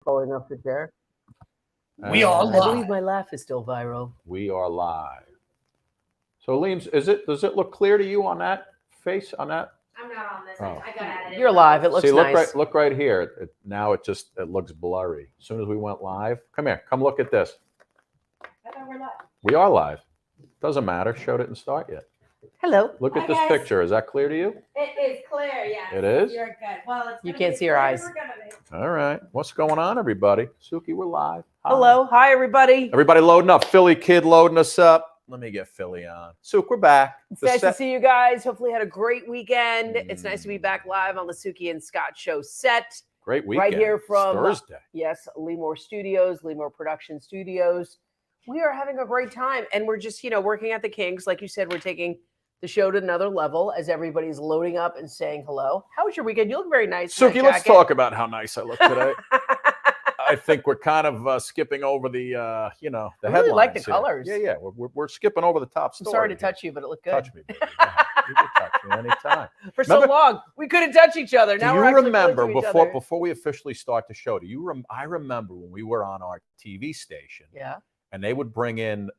falling off the chair. We are live. I believe my laugh is still viral. We are live. So, Leans, does it look clear to you on that face? On that? I'm not on this. Oh. I got at it. You're live. It looks See, nice. look right here. Now it looks blurry. As soon as we went live, come here. Come look at this. I thought we're live. We are live. Doesn't matter. Show didn't start yet. Hello. Look at Hi, this guys. picture. Is that clear to you? It is clear, yes. It is? You're good. Well, it's You gonna can't be see your as eyes. clear as we're gonna be. All right. What's going on, everybody? Suki, we're live. Hi. Hello. Hi, everybody. Everybody loading up. Philly kid loading us up. Let me get Philly on. Suk, we're back. It's nice to see you guys. Hopefully had a great weekend. It's nice to be back live on the Suki and Scott show set. Great weekend. Right here from Thursday. Yes, Leemore Studios, Leemore Production Studios. We are having a great time, and we're just, working at the kinks. Like you said, we're taking the show to another level as everybody's loading up and saying hello. How was your weekend? You look very nice. Suki, let's talk about how nice I look today. I think we're kind of skipping over the, the I headlines. really like the here. colors. Yeah. We're skipping over the top I'm story. sorry to here. touch you, but it looked good. Touch me, baby. Yeah, you can touch me anytime. For so long, we couldn't touch each other. Now Do we're you actually remember close to each other. before we officially start the show? I remember when we were on our TV station. Yeah. And they would bring in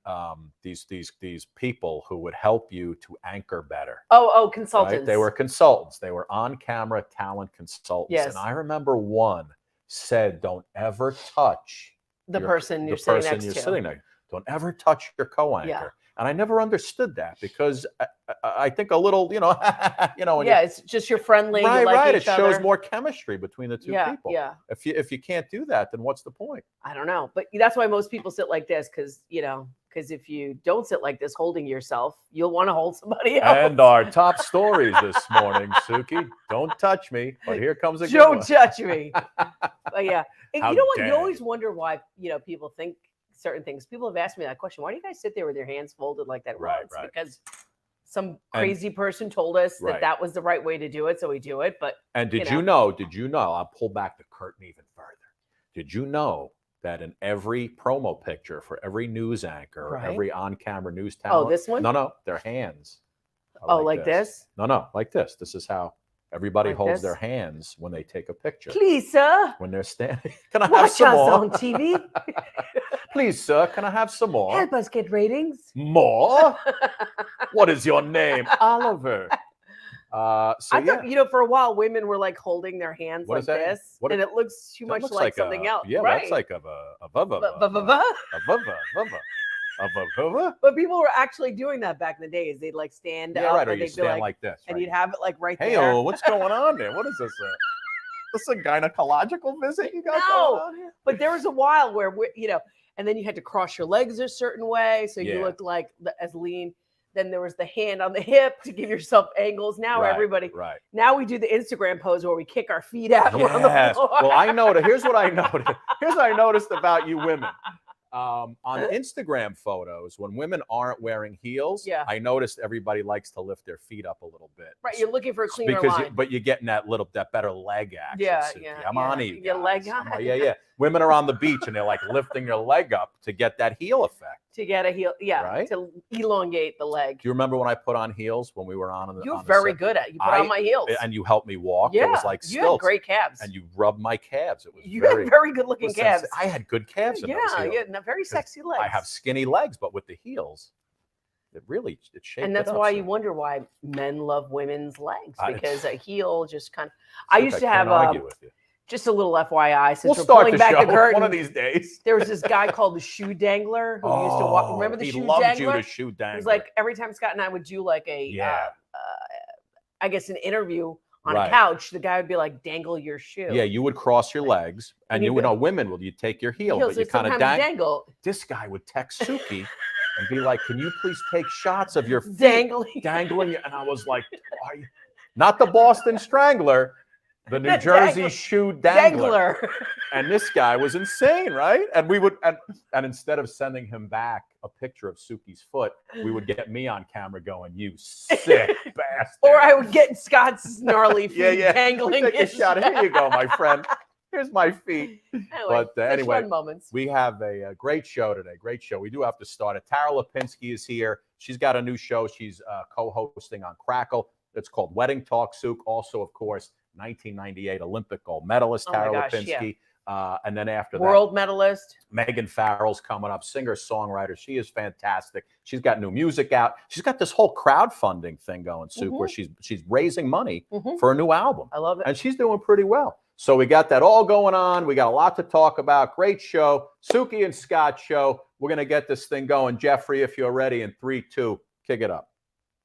these people who would help you to anchor better. Oh, consultants. Right? They were consultants. They were on-camera talent consultants. Yes. And I remember one said, "Don't ever touch the person you're sitting next to. Sitting there. Don't ever touch your co-anchor." Yeah. And I never understood that because I think a little, when it's just you're friendly. right, you like right. each It other. shows more chemistry between the two people. Yeah. If you can't do that, then what's the point? I don't know, but that's why most people sit like this because if you don't sit like this, holding yourself, you'll want to hold somebody else. And our top stories this morning, Suki. Don't touch me, but here comes a good Don't one. touch me. But yeah, and How you know what? dare You always you. wonder why people think certain things. People have asked me that question. Why do you guys sit there with your hands folded like that? Well, Right, it's right. because some crazy person told us Right. that was the right way to do it, so we do it. But And did you know? I'll pull back the curtain even further. Did you know that in every promo picture for every news anchor or Right. every on-camera news talent? this one? No, their hands. are like this? No, like this. This is how everybody Like holds this? their hands when they take a picture. Please, sir, When they're standing. Can I have watch some us more? on TV. Please, sir, can I have some more? Help us get ratings. More? What is your name? Oliver. So I thought, for a while, women were like holding their hands What like is that? this, What- and it looks too that much looks like something else. Yeah, right. that's like a But people were actually doing that back in the days. They'd like stand yeah, up right. Or and you they'd be stand like, this. and Right? you'd have it like right Hey, there. what's going on there? What is this? This a gynecological visit you got No. going on here? But there was a while where and then you had to cross your legs a certain way, so you Yeah. looked like as lean. Then there was the hand on the hip to give yourself angles. Now everybody, Right. now we do the Instagram pose where we kick our feet out and we're on the Yes. floor. Well, I noticed. Here's what I noticed. Here's what I noticed about you women. On Instagram photos, when women aren't wearing heels, Yeah. I noticed everybody likes to lift their feet up a little bit. Right, you're looking for a cleaner because line. but you're getting that better leg action. Yeah, Suki. yeah, I'm yeah. on you. Your leg guys. on. Yeah. Women are on the beach and they're like lifting your leg up to get that heel effect. To get a heel, Right? to elongate the leg. Do you remember when I put on heels when we were on the? You're on the very set? good at it. You put on my heels. And you helped me walk. Yeah, It was like you had stilts. great calves. And you rubbed my calves. It was You had very good looking calves. I had good calves in those heels. Yeah, very sexy legs. I have skinny legs, but with the heels, it shaped And that's it up, why so. you wonder why men love women's legs, I- because a heel just kind of. I Look, used to can't have argue with you. just a little FYI since We'll we're start pulling the back show the curtain. one of these days. There was this guy called the Shoe Dangler who used to walk. Remember the he Shoe loved Dangler? you to shoe dangler. It was like every time Scott and I would do like a, I guess an interview on a Right. couch, the guy would be like, dangle your shoe. Yeah, you would cross your legs, and And you you'd would be- know women will you take your heel, Heels, but you so kind of sometimes dangle. This guy would text Suki and be like, "Can you please take shots of your feet Dangling. dangling?" And I was like, "Are you not the Boston Strangler, the New The Jersey dangler- Shoe Dangler?" Dangler. And this guy was insane, right? And we would, and instead of sending him back a picture of Suki's foot, we would get me on camera going, "You sick bastard!" Or I would get Scott's gnarly feet yeah. dangling. Take a his- shot. Here you go, my friend. Here's my feet. But such anyway, fun moments. we have a great show today. Great show. We do have to start it. Tara Lipinski is here. She's got a new show. She's co-hosting on Crackle. It's called Wedding Talk. Suk. Also, of course, 1998 Olympic gold medalist Oh my Tara gosh, Lipinski. And then after World medalist. Meaghan Farrell's coming up, singer-songwriter. She is fantastic. She's got new music out. She's got this whole crowdfunding thing going, Suk, where she's raising money for a new album. I love it. And she's doing pretty well. So we got that all going on. We got a lot to talk about. Great show. Suki and Scott show. We're going to get this thing going. Jeffrey, if you're ready, in 3, 2, kick it up.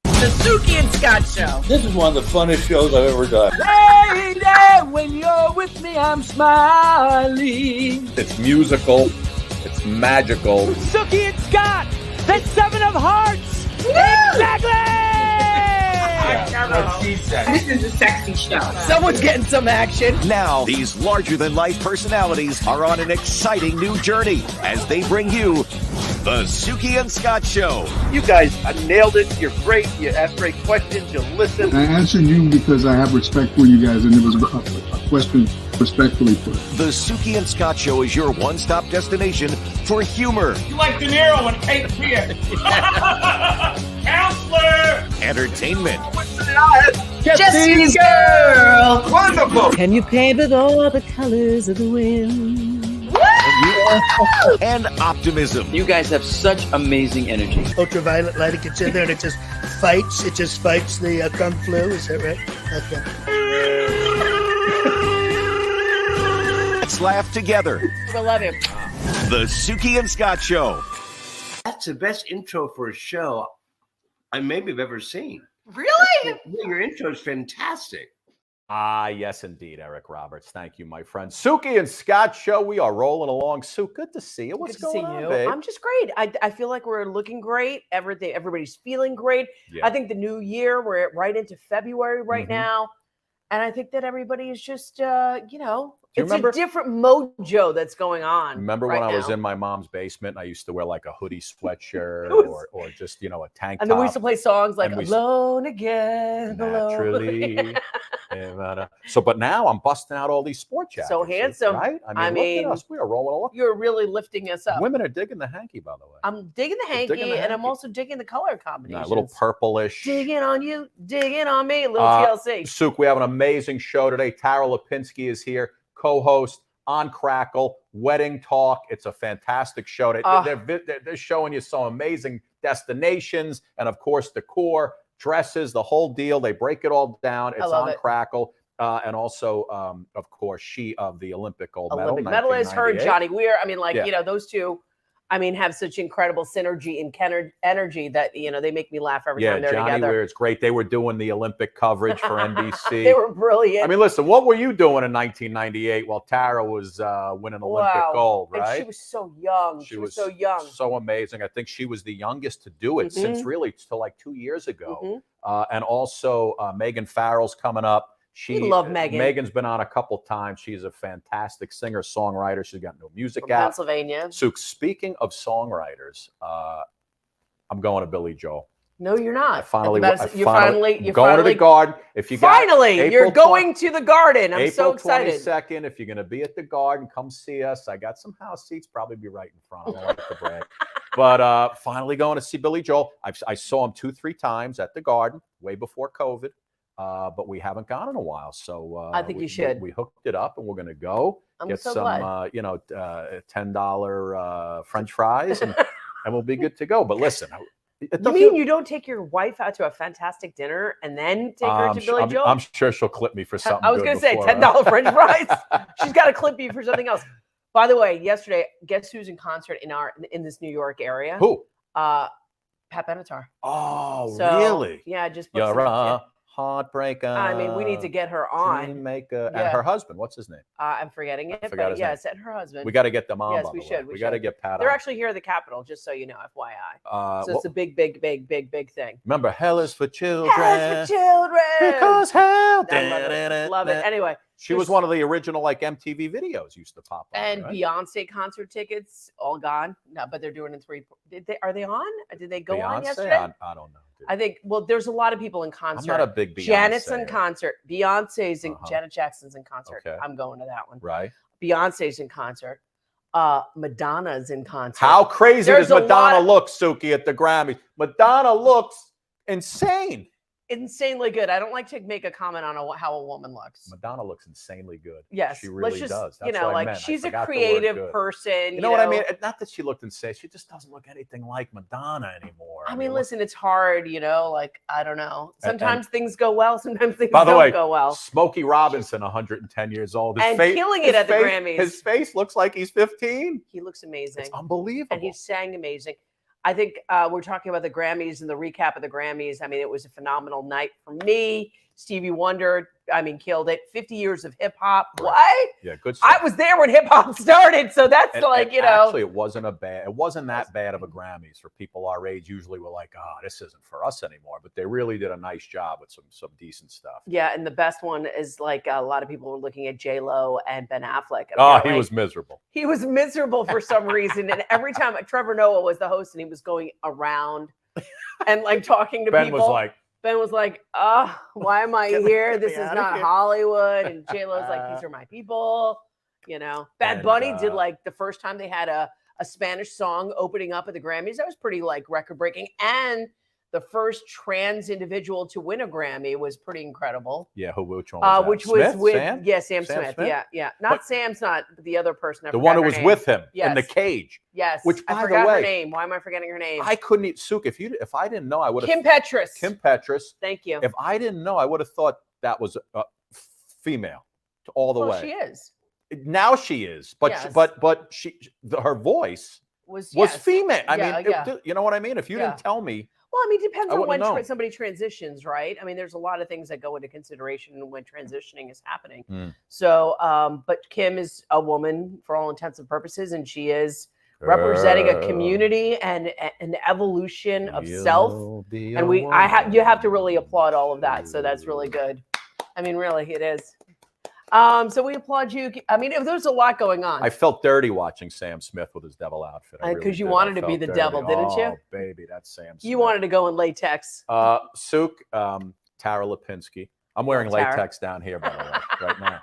The Suki and Scott Show. This is one of the funnest shows I've ever done. Lady, when you're with me, I'm smiling. It's musical. It's magical. Suki and Scott, the 7 of Hearts. Exactly. This is a sexy show. Someone's getting some action. Now, these larger-than-life personalities are on an exciting new journey as they bring you the Suki and Scott Show. You guys nailed it. You're great. You ask great questions. You listen. I answered you because I have respect for you guys, and it was a question respectfully put. The Suki and Scott Show is your one-stop destination for humor, You like De Niro and Cape Fear. Counselor! entertainment, Jesse's girl. Wonderful. Can you paint with all the colors of the wind? and optimism. You guys have such amazing energy. Ultraviolet light, it gets in there and it just fights the kung flu, is that right? Okay. Let's laugh together. I love him. The Suki and Scott Show. That's the best intro for a show I maybe have ever seen. Really? Your intro is fantastic. Ah, yes, indeed, Eric Roberts. Thank you, my friend. Suki and Scott show. We are rolling along. Suk, good to see you. What's Good to see going on, you. babe? I'm just great. I feel like we're looking great. Everybody's feeling great. Yeah. I think the new year, we're right into February right Mhm. now. And I think that everybody is just, you it's remember- a different mojo that's going on. Remember right when I was now. in my mom's basement and I used to wear like a hoodie sweatshirt or just, a tank And then we top? used to play songs like And we- Alone Again, Naturally. Alone. But now I'm busting out all these sport jackets. So handsome. Right? I look mean, at us. We are rolling along. You're really lifting us up. Women are digging the hanky, by the way. I'm digging the They're hanky, digging the and I'm hanky. also digging the color Nah, combinations. a little purplish. Digging on you, digging on me, a little Uh, TLC. Suk, we have an amazing show today. Tara Lipinski is here, co-host on Crackle, Wedding Talk. It's a fantastic show. They're showing you some amazing destinations and, of course, decor, dresses, the whole deal. They break it all down. It's love on it. Crackle. And also, of course, she of the Olympic gold medal. Olympic medalist, her and 1998. Johnny Weir. I mean, Yeah. those two, have such incredible synergy and energy that, they make me laugh every Yeah, time they're Johnny together. Weir. It's great. They were doing the Olympic coverage for NBC. They were brilliant. I mean, listen, what were you doing in 1998 while Tara was winning Olympic gold, right? And she was so young. She was so young. So amazing. I think she was the youngest to do it since really till like 2 years ago. And also Meaghan Farrell's coming up. We love Meaghan. Megan's been on a couple times. She's a fantastic singer, songwriter. She's got new music From out. Pennsylvania. So speaking of songwriters, I'm going to Billy Joel. No, you're not. You're you're going to the garden. If you finally, got you're April going to the garden. I'm so April excited. 22nd, if you're going to be at the garden, come see us. I got some house seats, probably be right in front. I don't like to brag. But finally going to see Billy Joel. I saw him 2-3 times at the garden way before COVID, but we haven't gone in a while. So I think you should. We hooked it up, and we're going to go I'm get so some, glad. $10 French fries, and we'll be good to go. But listen. You mean you don't take your wife out to a fantastic dinner and then take her to Billy Joel? I'm sure she'll clip me for something. I was going to say $10 French fries. She's got to clip you for something else. By the way, yesterday, guess who's in concert in this New York area? Who? Pat Benatar. Oh, So, really? Yeah, just booked You're some- a heartbreaker. I mean, we need to get her on. Dreammaker. Yeah. And her husband, what's his name? I'm forgetting it, forgot but his yes, and her husband. We got to get them on. Yes, by we the way. should. We got to get Pat They're on. actually here at the Capitol, just so you know, FYI. So Well, it's a big thing. remember, hell is for children. Hell is for children. Because hell. Love it. Anyway, She was one of the original MTV videos used to pop on. and right? Beyonce concert tickets all gone. No, but they're doing it in 3. Are they on? Did they go on Beyonce? yesterday? I don't know. Dude. I think. Well, there's a lot of people in concert. I'm not a big Beyonce. Janet's in concert. Beyonce's in. Janet Jackson's in concert. Okay. I'm going to that one. Right. Beyonce's in concert. Madonna's in concert. How crazy There's does a Madonna lot- look, Suki, at the Grammys? Madonna looks insane. insanely good. I don't like to make a comment on how a woman looks. Madonna looks insanely good. Yes, she really let's just, does. That's you know, what I like meant. she's a forgot the word creative good. person. You know what I mean? Not that she looked insane. She just doesn't look anything like Madonna anymore. I mean, listen, it's hard, you know. Like I don't know. Sometimes and things go well. Sometimes things by the don't way, go well. Smokey Robinson, 110 years old, And killing it at the Grammys. His face looks like he's 15. He looks amazing. It's unbelievable. And he sang amazing. I think we're talking about the Grammys and the recap of the Grammys. I mean, it was a phenomenal night for me. Stevie Wonder, I mean, killed it. 50 years of hip hop. Right. What? Yeah, good stuff. I was there when hip hop started, so that's you know. Actually, it wasn't that bad of a Grammys for people our age. Usually, we're like, oh, this isn't for us anymore. But they really did a nice job with some decent stuff. Yeah, and the best one is like a lot of people were looking at J-Lo and Ben Affleck. Oh, he was miserable. He was miserable for some reason, and every time Trevor Noah was the host, and he was going around and like talking to Ben people. Ben was like, why am I here? This is not Hollywood. And J-Lo's like, these are my people. You know, Bad Bunny did like the first time they had a Spanish song opening up at the Grammys. That was pretty like record breaking. And the first trans individual to win a Grammy was pretty incredible. Yeah, which one was that? Which Smith? was with Sam Smith. Smith? Yeah. Not Sam's not the other person. The one who was with him in the cage. Yes. Which, by I forgot the way, her name. Why am I forgetting her name? I couldn't eat Souk. If I didn't know, I would have. Kim Petras. Kim Petras. Thank you. If I didn't know, I would have thought that was female all the way. She is. Now she is, but Yes. but her voice was female. I mean, you know what I mean? If you didn't tell me. Well, I mean, it depends on when somebody transitions, right? I mean, there's a lot of things that go into consideration when transitioning is happening. So, but Kim is a woman for all intents and purposes, and she is representing a community and an evolution of self. And you have to really applaud all of that. So that's really good. I mean, really, it is. So we applaud you. I mean, there was a lot going on. I felt dirty watching Sam Smith with his devil outfit. Because you wanted to be the devil, didn't you? Oh, baby, that's Sam Smith. You wanted to go in latex. Souk, Tara Lipinski. I'm wearing latex down here, by the way, right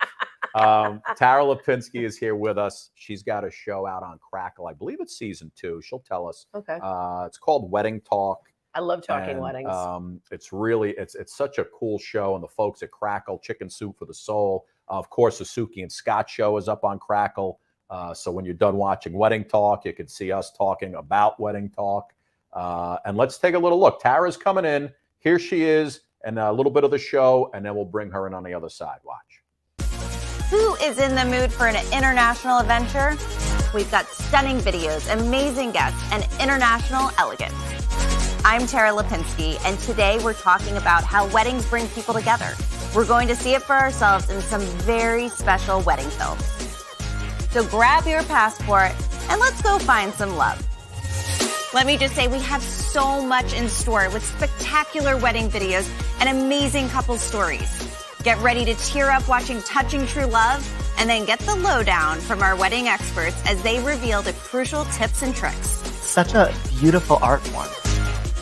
now. Tara Lipinski is here with us. She's got a show out on Crackle. I believe it's season 2. She'll tell us. Okay. It's called Wedding Talk. I love talking weddings. It's really, it's such a cool show. And the folks at Crackle, Chicken Soup for the Soul. Of course, the Suki and Scott show is up on Crackle. So when you're done watching Wedding Talk, you can see us talking about Wedding Talk. And let's take a little look. Tara's coming in. Here she is, and a little bit of the show, and then we'll bring her in on the other side. Watch. Who is in the mood for an international adventure? We've got stunning videos, amazing guests, and international elegance. I'm Tara Lipinski, and today we're talking about how weddings bring people together. We're going to see it for ourselves in some very special wedding films. So grab your passport and let's go find some love. Let me just say we have so much in store with spectacular wedding videos and amazing couple stories. Get ready to tear up watching Touching True Love and then get the lowdown from our wedding experts as they reveal the crucial tips and tricks. Such a beautiful art form.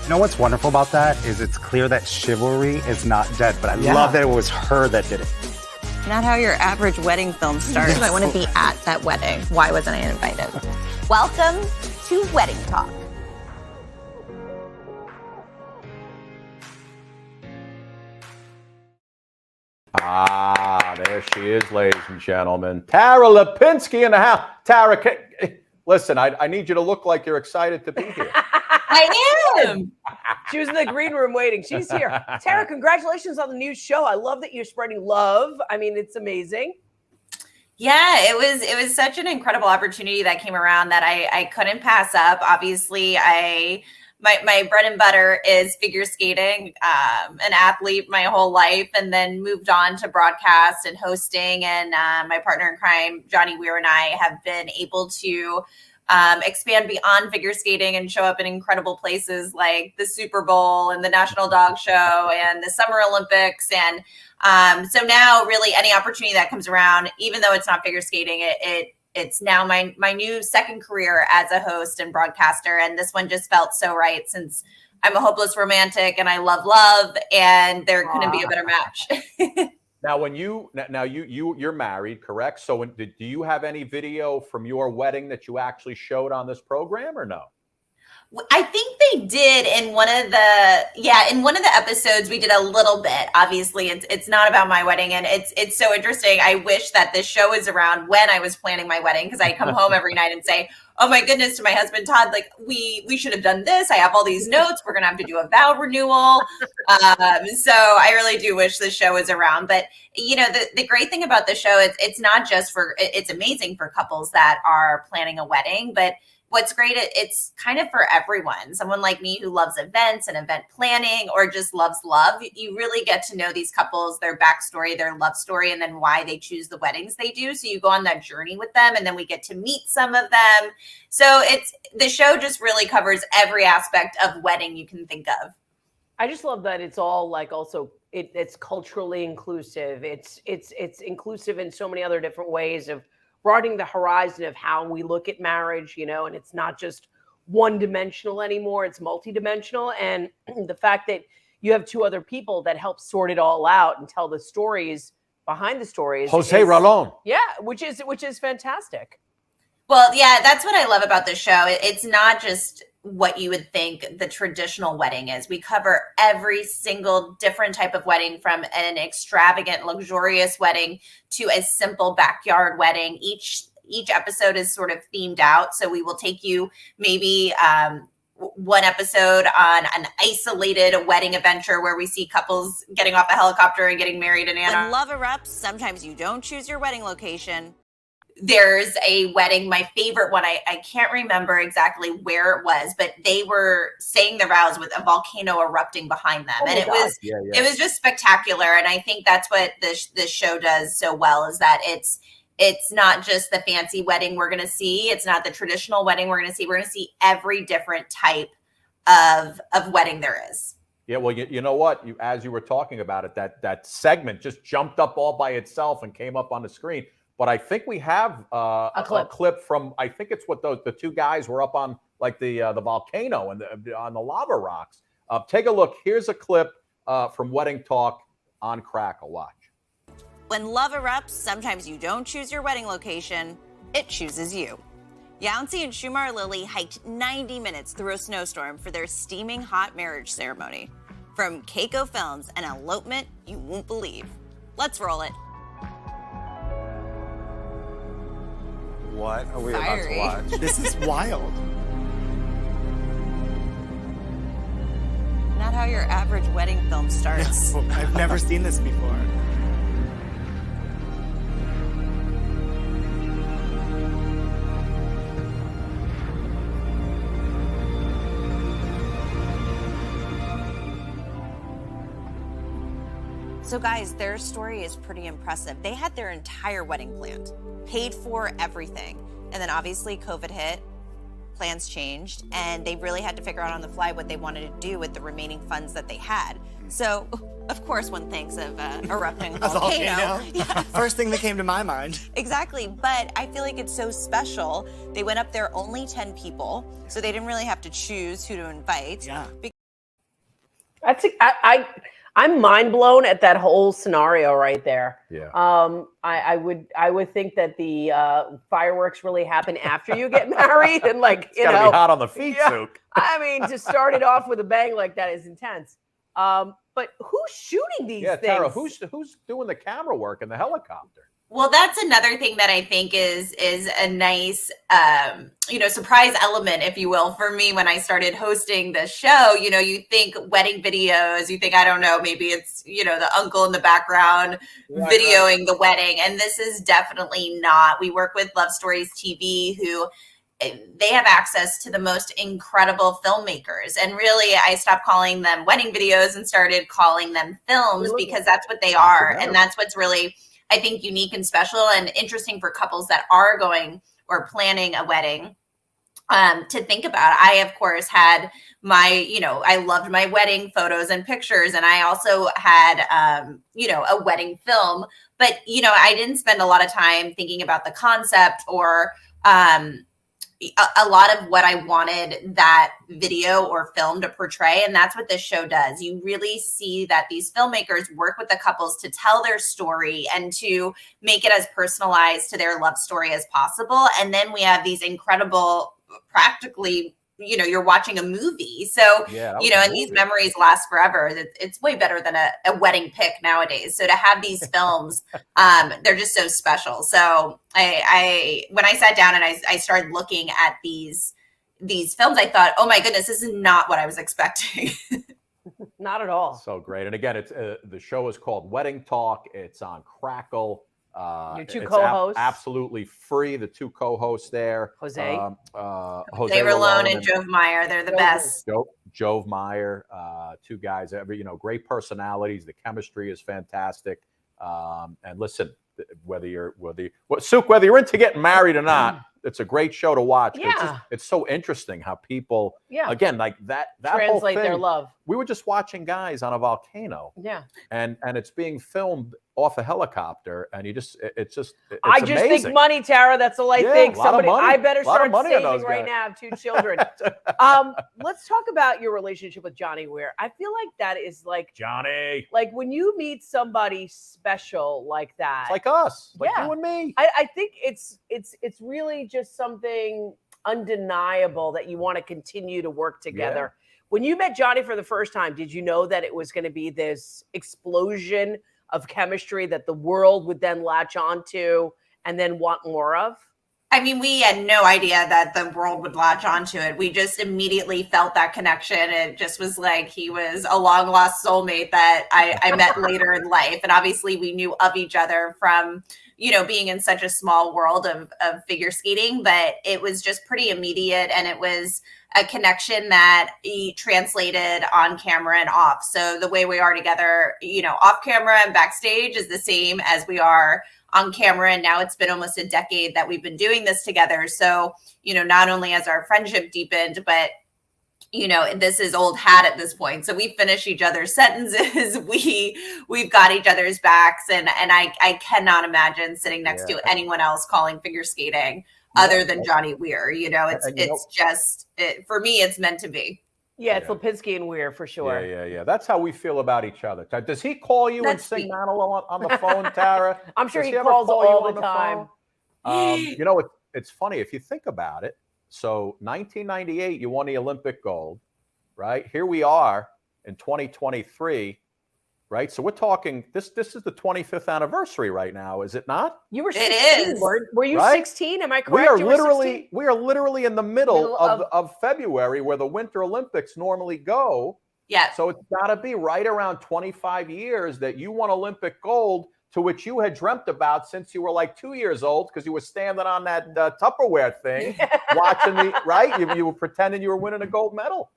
You know what's wonderful about that is it's clear that chivalry is not dead, but I love that it was her that did it. Not how your average wedding film starts. I want to be at that wedding. Why wasn't I invited? Welcome to Wedding Talk. There she is, ladies and gentlemen. Tara Lipinski in the house. Tara, listen, I need you to look like you're excited to be here. I am. She was in the green room waiting. She's here. Tara, congratulations on the new show. I love that you're spreading love. I mean, it's amazing. Yeah, it was such an incredible opportunity that came around that I couldn't pass up. Obviously, my bread and butter is figure skating, an athlete my whole life, and then moved on to broadcast and hosting. And my partner in crime, Johnny Weir, and I have been able to expand beyond figure skating and show up in incredible places like the Super Bowl and the National Dog Show and the Summer Olympics. And so now really any opportunity that comes around, even though it's not figure skating, it's now my new second career as a host and broadcaster. And this one just felt so right since I'm a hopeless romantic and I love love, and there couldn't be a better match. Now, you're married, correct? So do you have any video from your wedding that you actually showed on this program or no? I think they did in one of the episodes. We did a little bit. Obviously, it's not about my wedding, and it's so interesting. I wish that this show was around when I was planning my wedding, because I come home every night and say, "Oh my goodness," to my husband Todd, like we should have done this. I have all these notes. We're gonna have to do a vow renewal. So I really do wish the show was around. But the great thing about the show is it's not just it's amazing for couples that are planning a wedding, but what's great, it's kind of for everyone. Someone like me who loves events and event planning, or just loves love. You really get to know these couples, their backstory, their love story, and then why they choose the weddings they do. So you go on that journey with them, and then we get to meet some of them. So the show just really covers every aspect of wedding you can think of. I just love that it's all like also it's culturally inclusive. It's inclusive in so many other different ways of broadening the horizon of how we look at marriage, and it's not just one-dimensional anymore, it's multidimensional. And the fact that you have two other people that help sort it all out and tell the stories behind the stories. Jose Ralon. Yeah, which is fantastic. Well, yeah, that's what I love about the show. It's not just what you would think the traditional wedding is. We cover every single different type of wedding, from an extravagant, luxurious wedding to a simple backyard wedding. Each episode is sort of themed out. So we will take you maybe one episode on an isolated wedding adventure where we see couples getting off a helicopter and getting married in Anna. When love erupts, sometimes you don't choose your wedding location. There's a wedding, my favorite one, I can't remember exactly where it was, but they were saying the vows with a volcano erupting behind them. And it was just spectacular. And I think that's what this show does so well, is that it's not just the fancy wedding we're going to see. It's not the traditional wedding we're going to see. We're going to see every different type of wedding there is. Yeah, well, you know what? As you were talking about it, that segment just jumped up all by itself and came up on the screen. But I think we have a clip from, I think it's what the two guys were up on, like the volcano and on the lava rocks. Take a look. Here's a clip from Wedding Talk on Crackle. Watch. When love erupts, sometimes you don't choose your wedding location, it chooses you. Yancey and Shumar Lily hiked 90 minutes through a snowstorm for their steaming hot marriage ceremony. From Keiko Films, an elopement you won't believe. Let's roll it. What are we about to watch? This is wild. Not how your average wedding film starts. No, I've never seen this before. So guys, their story is pretty impressive. They had their entire wedding planned, paid for everything. And then obviously COVID hit, plans changed, and they really had to figure out on the fly what they wanted to do with the remaining funds that they had. So of course one thinks of erupting volcano. Yeah. First thing that came to my mind. Exactly, but I feel like it's so special. They went up there only 10 people, so they didn't really have to choose who to invite. Yeah. I'm mind blown at that whole scenario right there. Yeah. I would think that the fireworks really happen after you get married, and like it's gotta be hot on the feet, Sook. I mean, to start it off with a bang like that is intense. But who's shooting these things? Tara, who's doing the camera work in the helicopter? Well, that's another thing that I think is a nice, surprise element, if you will, for me when I started hosting the show. You think wedding videos, you think, I don't know, maybe it's, the uncle in the background videoing the wedding. And this is definitely not. We work with Love Stories TV, who they have access to the most incredible filmmakers. And really, I stopped calling them wedding videos and started calling them films, because that's what they are. And that's what's really, I think, unique and special and interesting for couples that are going or planning a wedding to think about. I, of course, had my, I loved my wedding photos and pictures. And I also had, a wedding film. But, I didn't spend a lot of time thinking about the concept or a lot of what I wanted that video or film to portray. And that's what this show does. You really see that these filmmakers work with the couples to tell their story and to make it as personalized to their love story as possible. And then we have these incredible, practically, you're watching a movie. So, and these memories last forever. It's way better than a wedding pic nowadays. So to have these films, they're just so special. So I when I sat down and I started looking at these films, I thought, oh my goodness, this is not what I was expecting. Not at all. So great. And again, it's the show is called Wedding Talk. It's on Crackle. Your two co-hosts. Absolutely free. The two co-hosts there. Jose Rolone and Jove Meyer. They're the best. Jove Meyer, two guys, great personalities. The chemistry is fantastic. And listen, whether you're into getting married or not, it's a great show to watch. Yeah. It's so interesting how people, again, like that translate whole thing, their love. We were just watching guys on a volcano. Yeah. And it's being filmed off a helicopter, and it's I just amazing. think money, Tara. That's all I think. Somebody, I better start saving right now. I have 2 children. Let's talk about your relationship with Johnny Weir. I feel like that is like Johnny. Like when you meet somebody special like that, it's like us, like you and me. I think it's really just something undeniable that you want to continue to work together. Yeah. When you met Johnny for the first time, did you know that it was going to be this explosion of chemistry that the world would then latch onto and then want more of? I mean, we had no idea that the world would latch onto it. We just immediately felt that connection. It just was like he was a long lost soulmate that I met later in life. And obviously we knew of each other from, being in such a small world of figure skating, but it was just pretty immediate. And it was a connection that he translated on camera and off. So the way we are together, off camera and backstage is the same as we are on camera. And now it's been almost a decade that we've been doing this together. So, not only has our friendship deepened, but this is old hat at this point. So we finish each other's sentences. We've got each other's backs. And I cannot imagine sitting next to anyone else calling figure skating other than Johnny Weir. It's just, for me, it's meant to be. Yeah, it's Lipinski and Weir for sure. Yeah. That's how we feel about each other. Does he call you and sing Manilow on the phone, Tara? I'm sure he calls all the time. It's funny if you think about it. So 1998, you won the Olympic gold, right? Here we are in 2023, right? So we're talking, this is the 25th anniversary right now, is it not? You were 16. Were you 16? Am I correct? We are literally in the middle of February where the Winter Olympics normally go. Yeah. So it's got to be right around 25 years that you won Olympic gold, to which you had dreamt about since you were like 2 years old, because you were standing on that Tupperware thing, watching right? You were pretending you were winning a gold medal.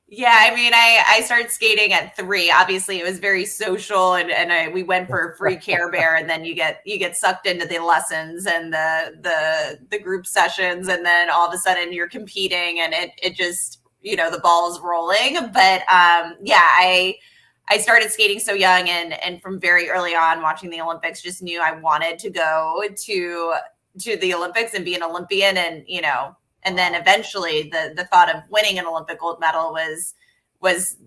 Yeah, I mean, I started skating at 3. Obviously, it was very social, and we went for a free Care Bear, and then you get sucked into the lessons and the group sessions, and then all of a sudden you're competing, and it just the ball's rolling. But I started skating so young, and from very early on, watching the Olympics, just knew I wanted to go to the Olympics and be an Olympian, and then eventually the thought of winning an Olympic gold medal was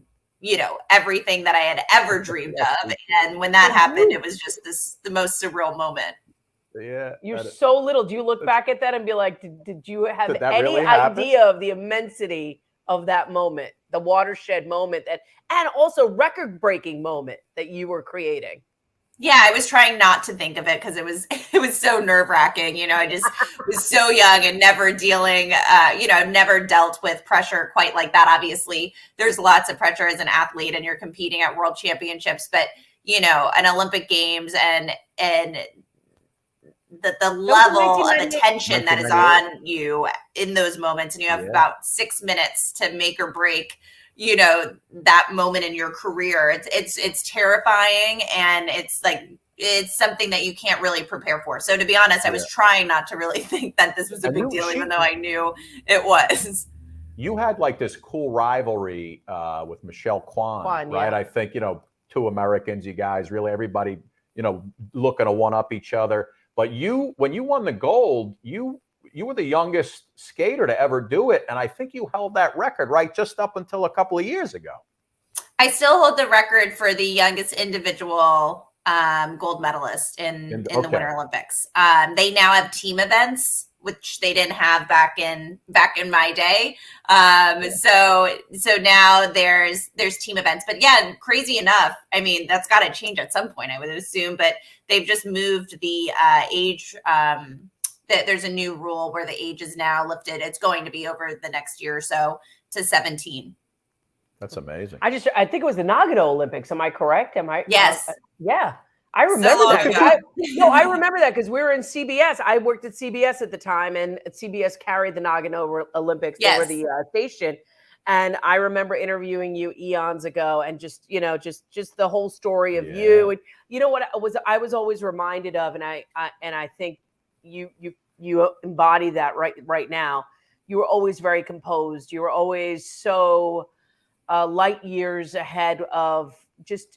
everything that I had ever dreamed of. And when that happened, it was just the most surreal moment. Yeah. You're so little. Do you look back at that and be like, did you have any really idea of the immensity of that moment, the watershed moment, and also record-breaking moment that you were creating? Yeah, I was trying not to think of it because it was so nerve-wracking. I just was so young and never dealing, I've never dealt with pressure quite like that. Obviously, there's lots of pressure as an athlete and you're competing at world championships, but an Olympic Games and the level of attention that is on you in those moments, and you have about 6 minutes to make or break that moment in your career. It's terrifying, and it's something that you can't really prepare for. So to be honest, I was trying not to really think that this was a big deal, even though I knew it was. You had like this cool rivalry with Michelle Kwan, right? Yeah. I think, two Americans, you guys, really everybody, looking to one up each other. But when you won the gold, you were the youngest skater to ever do it. And I think you held that record, right, just up until a couple of years ago. I still hold the record for the youngest individual gold medalist in the Winter Olympics. They now have team events which they didn't have back in my day. So now there's team events, but yeah, crazy enough. I mean, that's got to change at some point, I would assume, but they've just moved the age. There's a new rule where the age is now lifted. It's going to be over the next year or so to 17. That's amazing. I think it was the Nagano Olympics. Am I correct? Am I? Yes. Yeah. I remember that. I remember that because we were in CBS. I worked at CBS at the time, and CBS carried the Nagano Olympics. They were the station. And I remember interviewing you eons ago, and just the whole story of you. And you know what I was always reminded of, and I think you embody that right now. You were always very composed. You were always so light years ahead of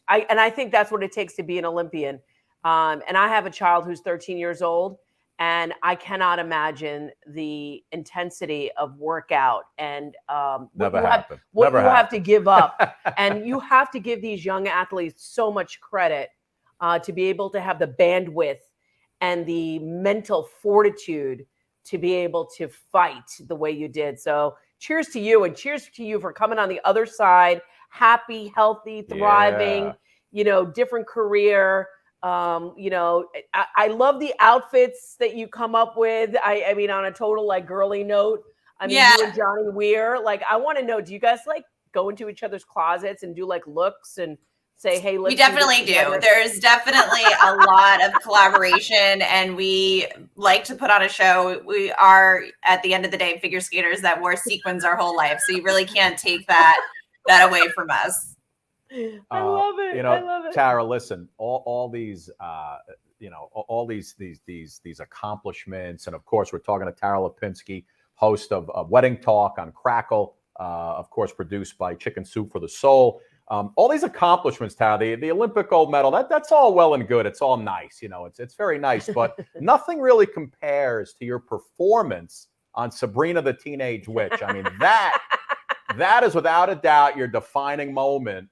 I think that's what it takes to be an Olympian. And I have a child who's 13 years old, and I cannot imagine the intensity of workout and what you have to give up. And you have to give these young athletes so much credit to be able to have the bandwidth and the mental fortitude to be able to fight the way you did. So cheers to you, and cheers to you for coming on the other side, happy, healthy, thriving, different career. I love the outfits that you come up with. I mean, on a total like girly note, I mean, you and Johnny Weir, like, I want to know, do you guys like go into each other's closets and do like looks and say, hey, let's we definitely do. There's definitely a lot of collaboration, and we like to put on a show. We are, at the end of the day, figure skaters that wore sequins our whole life. So you really can't take that away from us. I love it. I love it. Tara, listen, all these, all these accomplishments. And of course, we're talking to Tara Lipinski, host of Wedding Talk on Crackle, of course, produced by Chicken Soup for the Soul. All these accomplishments, Tara, the Olympic gold medal, that's all well and good. It's all nice. It's very nice, but nothing really compares to your performance on Sabrina the Teenage Witch. I mean, that is without a doubt your defining moment.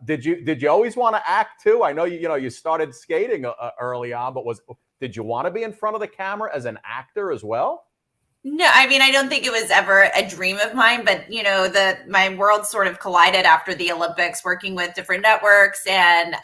Did you always want to act too? I know you started skating early on, but did you want to be in front of the camera as an actor as well? No, I mean, I don't think it was ever a dream of mine, but my world sort of collided after the Olympics, working with different networks and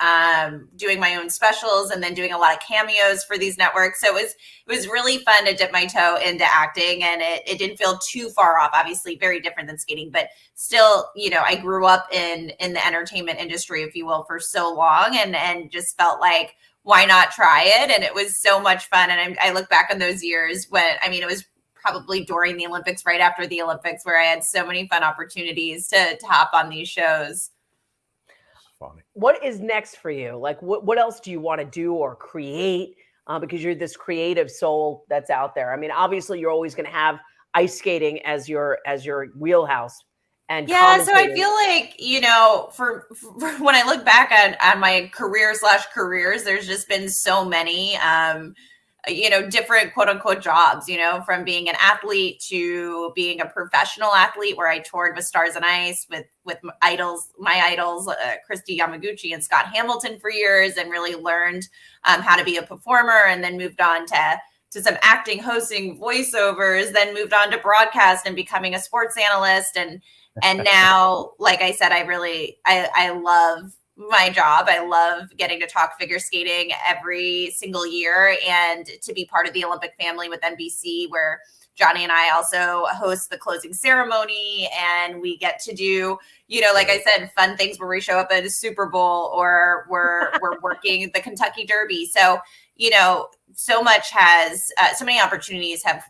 doing my own specials, and then doing a lot of cameos for these networks. So it was really fun to dip my toe into acting, and it didn't feel too far off. Obviously, very different than skating, but still, I grew up in the entertainment industry, if you will, for so long, and just felt like, why not try it? And it was so much fun. And I look back on those years it was probably during the Olympics, right after the Olympics, where I had so many fun opportunities to hop on these shows. Funny. What is next for you? Like, what else do you want to do or create? Because you're this creative soul that's out there. I mean, obviously, you're always going to have ice skating as your wheelhouse. And so I feel like, for when I look back on my careers, there's just been so many. Different quote unquote jobs, from being an athlete to being a professional athlete, where I toured with Stars on Ice with my idols, Christy Yamaguchi and Scott Hamilton for years, and really learned how to be a performer, and then moved on to some acting, hosting, voiceovers, then moved on to broadcast and becoming a sports analyst. And now, like I said, I love my job. I love getting to talk figure skating every single year, and to be part of the Olympic family with NBC, where Johnny and I also host the closing ceremony, and we get to do, like I said, fun things where we show up at a Super Bowl, or we're working the Kentucky Derby. So, so many opportunities have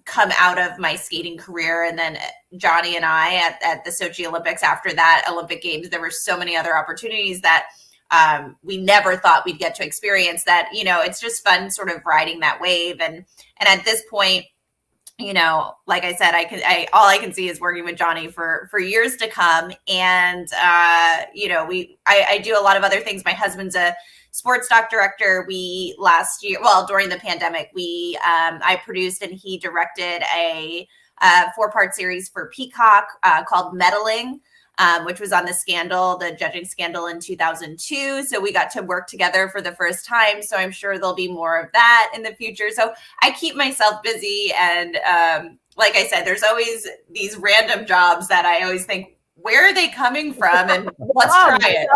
come out of my skating career. And then Johnny and I at the Sochi Olympics, after that Olympic Games, there were so many other opportunities that we never thought we'd get to experience, that, it's just fun sort of riding that wave. And at this point, like I said, all I can see is working with Johnny for years to come. And, I do a lot of other things. My husband's a sports doc director. Last year, during the pandemic, I produced and he directed a 4-part series for Peacock called Meddling. which was on the scandal, the judging scandal in 2002. So we got to work together for the first time. So I'm sure there'll be more of that in the future. So I keep myself busy. And like I said, there's always these random jobs that I always think, where are they coming from? And let's try it.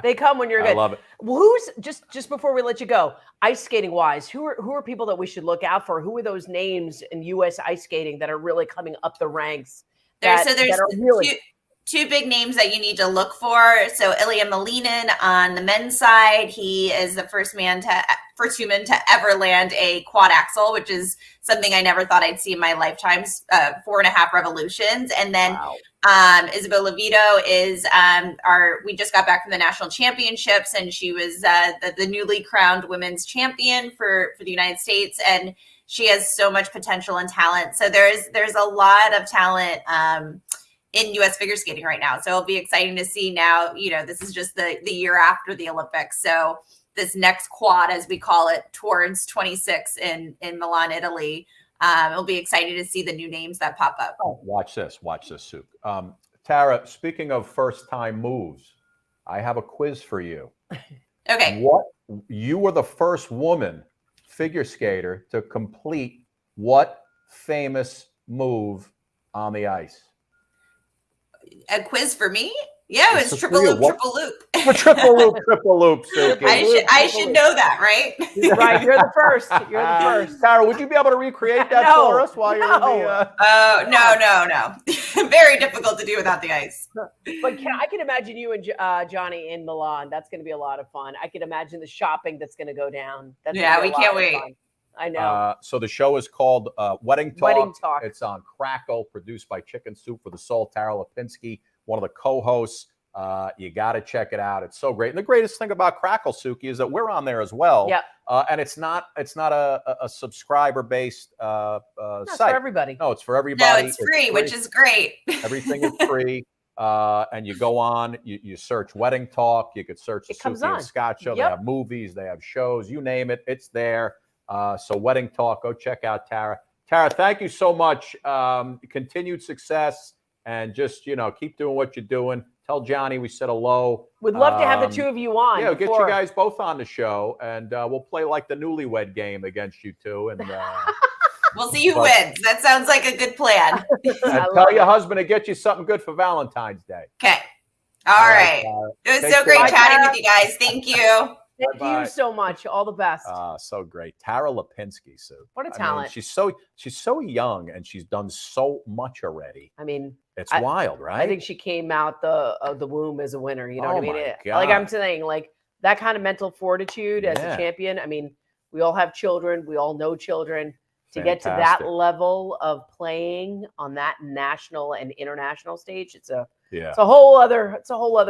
They come when you're good. I love it. Well, who's just before we let you go, ice skating wise, who are people that we should look out for? Who are those names in U.S. ice skating that are really coming up the ranks? There's two big names that you need to look for. So Ilya Malinin on the men's side, he is the first human to ever land a quad axel, which is something I never thought I'd see in my lifetimes, 4.5 revolutions. And then Isabel Levito is we just got back from the national championships, and she was the newly crowned women's champion for the United States. And she has so much potential and talent. So there's a lot of talent in U.S. figure skating right now. So it'll be exciting to see now, this is just the year after the Olympics. So this next quad, as we call it, towards 26 in Milan, Italy, it'll be exciting to see the new names that pop up. Oh, watch this, Suk. Tara, speaking of first-time moves, I have a quiz for you. Okay. You were the first woman figure skater to complete what famous move on the ice? A quiz for me? Yeah, it was triple loop. Triple loop, Suki. I should know that, right? Right, you're the first. You're the first. Tara, would you be able to recreate that for us while you're in the... no. Very difficult to do without the ice. But I can imagine you and Johnny in Milan. That's going to be a lot of fun. I can imagine the shopping that's going to go down. We can't wait. I know. So the show is called Wedding Talk. Wedding Talk. It's on Crackle, produced by Chicken Soup for the Soul. Tara Lipinski, one of the co-hosts. You got to check it out. It's so great. And the greatest thing about Crackle, Suki, is that we're on there as well. Yeah. And it's not a subscriber-based site. It's for everybody. No, it's for everybody. No, it's free, which is great. Everything is free. And you go on, you search Wedding Talk. You could search the Suki and Scott Show. Yep. They have movies, they have shows, you name it, it's there. So Wedding Talk, go check out Tara. Tara, thank you so much. Continued success, and just, keep doing what you're doing. Tell Johnny we said hello. We'd love to have the two of you on. Yeah, get you guys both on the show, and we'll play like the newlywed game against you two. And we'll see who wins. That sounds like a good plan. And tell your husband to get you something good for Valentine's Day. Okay. All right. It was so great chatting with you guys. Thank you. Thank you so much. All the best. So great. Tara Lipinski, Sue. What a talent. She's so young, and she's done so much already. I mean, it's wild, right? I think she came out of the womb as a winner. You know what I mean? God. Like I'm saying, like that kind of mental fortitude as a champion. I mean, we all have children. We all know children. To get to that level of playing on that national and international stage, it's a whole other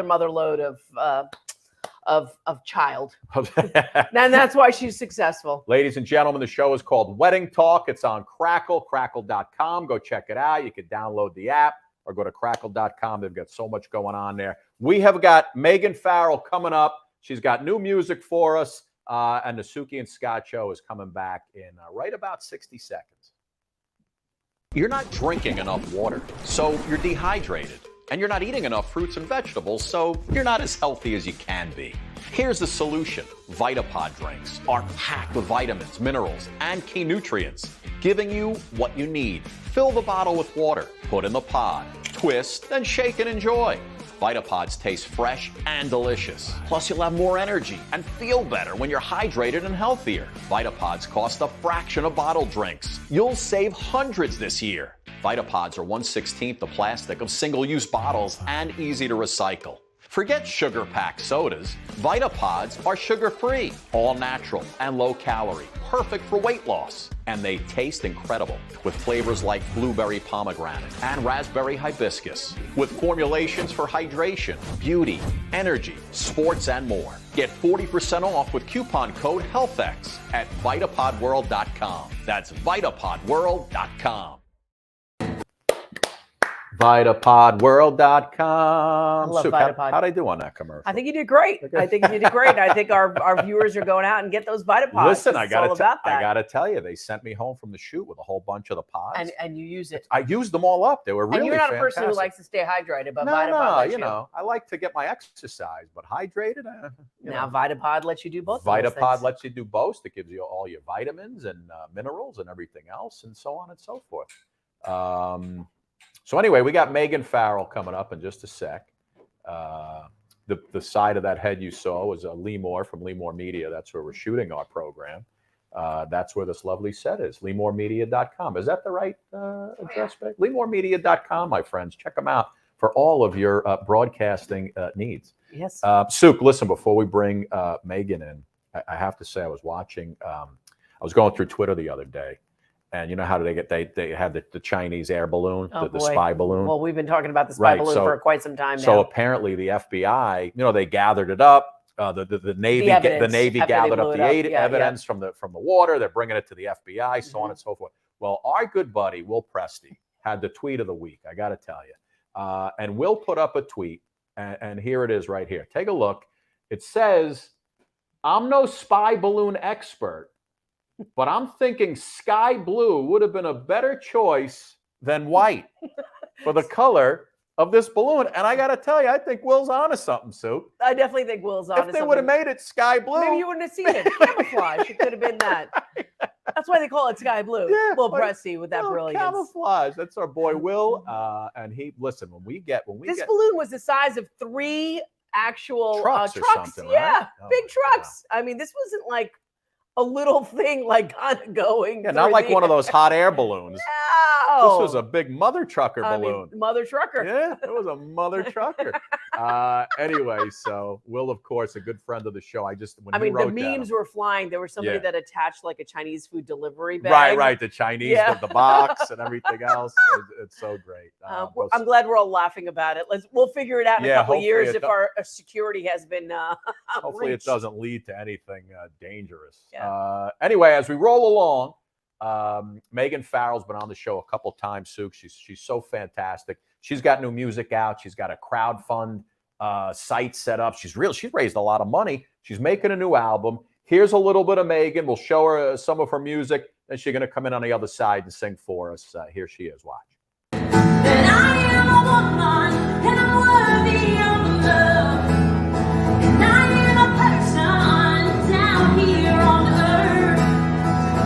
mother load of child. And that's why she's successful. Ladies and gentlemen, the show is called Wedding Talk. It's on Crackle, crackle.com. Go check it out. You can download the app or go to crackle.com. They've got so much going on there. We have got Meaghan Farrell coming up. She's got new music for us. And the Suki and Scott Show is coming back in right about 60 seconds. You're not drinking enough water, so you're dehydrated. And you're not eating enough fruits and vegetables, so you're not as healthy as you can be. Here's the solution. Vitapod drinks are packed with vitamins, minerals, and key nutrients, giving you what you need. Fill the bottle with water, put in the pod, twist, then shake and enjoy. Vitapods taste fresh and delicious. Plus, you'll have more energy and feel better when you're hydrated and healthier. Vitapods cost a fraction of bottled drinks. You'll save hundreds this year. Vitapods are 1/16 the plastic of single-use bottles and easy to recycle. Forget sugar-packed sodas. Vitapods are sugar-free, all-natural, and low-calorie, perfect for weight loss. And they taste incredible, with flavors like blueberry pomegranate and raspberry hibiscus, with formulations for hydration, beauty, energy, sports, and more. Get 40% off with coupon code HealthX at VitapodWorld.com. That's VitapodWorld.com. VitapodWorld.com. I love Suk, Vitapod. how'd I do on that commercial? I think you did great. I think you did great. I think our viewers are going out and get those Vitapods. Listen, I all about that. I gotta tell you, they sent me home from the shoot with a whole bunch of the pods, and you use it. I used them all up. They were really And you're not fantastic. a person who likes to stay hydrated, but no, Vitapod you know, I like to get my exercise, but hydrated. Now Vitapod lets you do both. Vitapod lets you do both. It gives you all your vitamins and minerals and everything else, and so on and so forth. So anyway, we got Meaghan Farrell coming up in just a sec. The side of that head you saw was Lee Moore from Lee Moore Media. That's where we're shooting our program. That's where this lovely set is, LeeMooreMedia.com. Is that the right address? LeeMooreMedia.com, my friends. Check them out for all of your broadcasting needs. Yes. Suk, listen, before we bring Meaghan in, I have to say I was watching, I was going through Twitter the other day. And you know how they had the Chinese air balloon, the spy balloon. Well, we've been talking about the spy balloon for quite some time now. So apparently the FBI, they gathered it up. The Navy gathered up the evidence from the water. They're bringing it to the FBI, so on and so forth. Well, our good buddy Will Presti had the tweet of the week. I got to tell you, and Will put up a tweet, and here it is right here. Take a look. It says, "I'm no spy balloon expert, but I'm thinking sky blue would have been a better choice than white for the color of this balloon." And I got to tell you, I think Will's onto something, Sue. I definitely think Will's onto something. If they would have made it sky blue, maybe you wouldn't have seen it. Camouflage. It could have been that. That's why they call it sky blue. Yeah, Will Presti with that brilliance. Camouflage. That's our boy Will. And listen, when we get this balloon was the size of 3 actual trucks or something, yeah, right? Oh big trucks. I mean, this wasn't like a little thing like kind of going. Yeah, not like one of those hot air balloons. No. This was a big mother trucker balloon. Mother trucker. Yeah, it was a mother trucker. Anyway, so Will, of course, a good friend of the show. The memes were flying. There was somebody that attached like a Chinese food delivery bag. Right. The Chinese with the box and everything else. It's so great. I'm glad we're all laughing about it. We'll figure it out in a couple of years if our security has been. Hopefully, reached. it doesn't lead to anything dangerous. Yeah. Anyway, as we roll along, Meaghan Farrell's been on the show a couple times, Suk. She's so fantastic. She's got new music out. She's got a crowdfund site set up. She's raised a lot of money. She's making a new album. Here's a little bit of Meaghan. We'll show her some of her music. Then she's going to come in on the other side and sing for us. Here she is. Watch. And I am a woman, and I'm worthy of love. And I am a person down here on earth.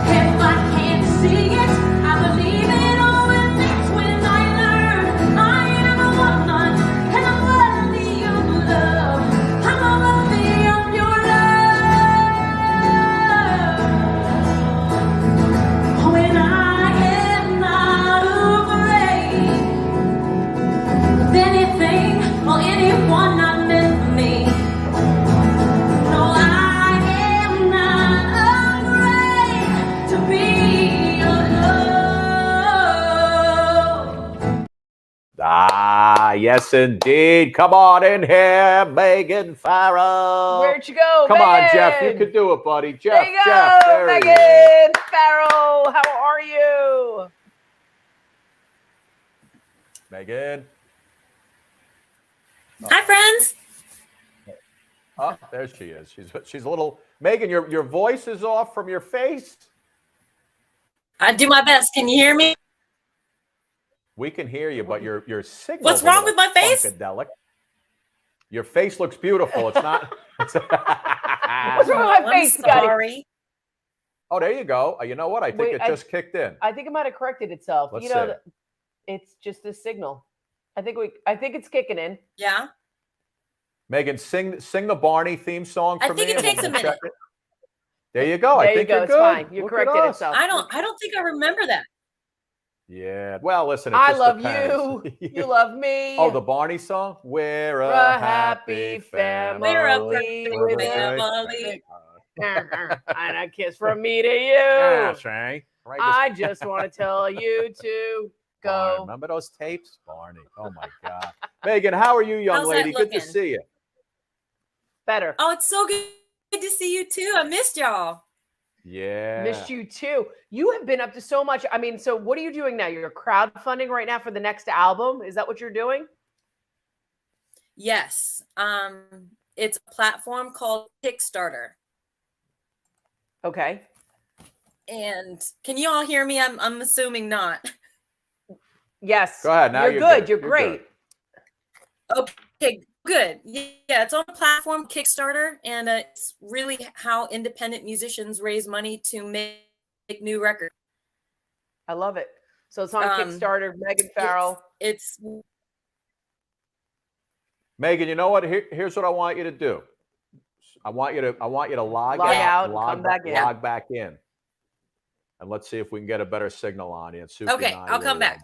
If I can't see it, I believe it all it makes when I learn. I am a woman, and I'm worthy of love. I'm worthy of your love. When I am not afraid of anything or anyone not meant for me. No, I am not afraid to be alone. Yes, indeed. Come on in here, Meaghan Farrell. Where'd you go, Come on, Meaghan? Jeff. You could do it, buddy. Jeff, There you go, Jeff. There he is. Meaghan Farrell. How are you? Meaghan. Hi, friends. Oh, there she is. She's a little. Meaghan, your voice is off from your face. I do my best. Can you hear me? We can hear you, but your signal. What's wrong with my face? Funkadelic. Your face looks beautiful. It's not. What's wrong with my face, Scotty? Sorry. Oh, there you go. You know what? I think it just kicked in. I think it might have corrected itself. Let's you know, see. it's just a signal. I think it's kicking in. Yeah. Meaghan, sing the Barney theme song for me. I think it takes a minute. There you go. There I think you go. you're It's good. fine. You Look at corrected us. itself. I don't think I remember that. Yeah. Well, listen. It I just love depends. you. You love me. Oh, the Barney song? We're a happy family. We're a with a family. and a kiss from me to you. That's right. I just want to tell you to go. Remember those tapes, Barney? Oh my God. Meaghan, how are you, young How's that lady? Good to looking? see you. Better. Oh, it's so good to see you too. I missed y'all. Yeah. Missed you too. You have been up to so much. I mean, so what are you doing now? You're crowdfunding right now for the next album. Is that what you're doing? Yes. It's a platform called Kickstarter. Okay. And can you all hear me? I'm assuming not. Yes. Go ahead. Now you're good. You're great. Okay, good. Yeah, it's on a platform, Kickstarter, and it's really how independent musicians raise money to make new records. I love it. So it's on Kickstarter. Meaghan Farrell. It's Meaghan, you know what? Here's what I want you to do. I want you to log out, log back in. And let's see if we can get a better signal on you. And Suki okay, and I I'll come back.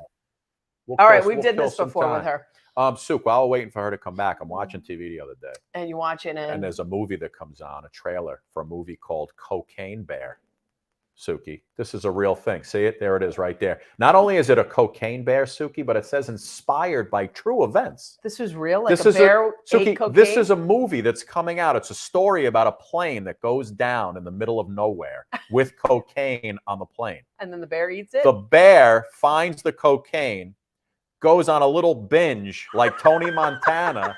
All right, we did this before with her. Suki, while we're waiting for her to come back, I'm watching TV the other day. And you're watching it. And there's a movie that comes on, a trailer for a movie called Cocaine Bear. Suki, this is a real thing. See it? There it is right there. Not only is it a cocaine bear, Suki, but it says inspired by true events. This is real? Like This a bear Suki, ate cocaine? this is a movie that's coming out. It's a story about a plane that goes down in the middle of nowhere with cocaine on the plane. And then the bear eats it? The bear finds the cocaine, goes on a little binge like Tony Montana,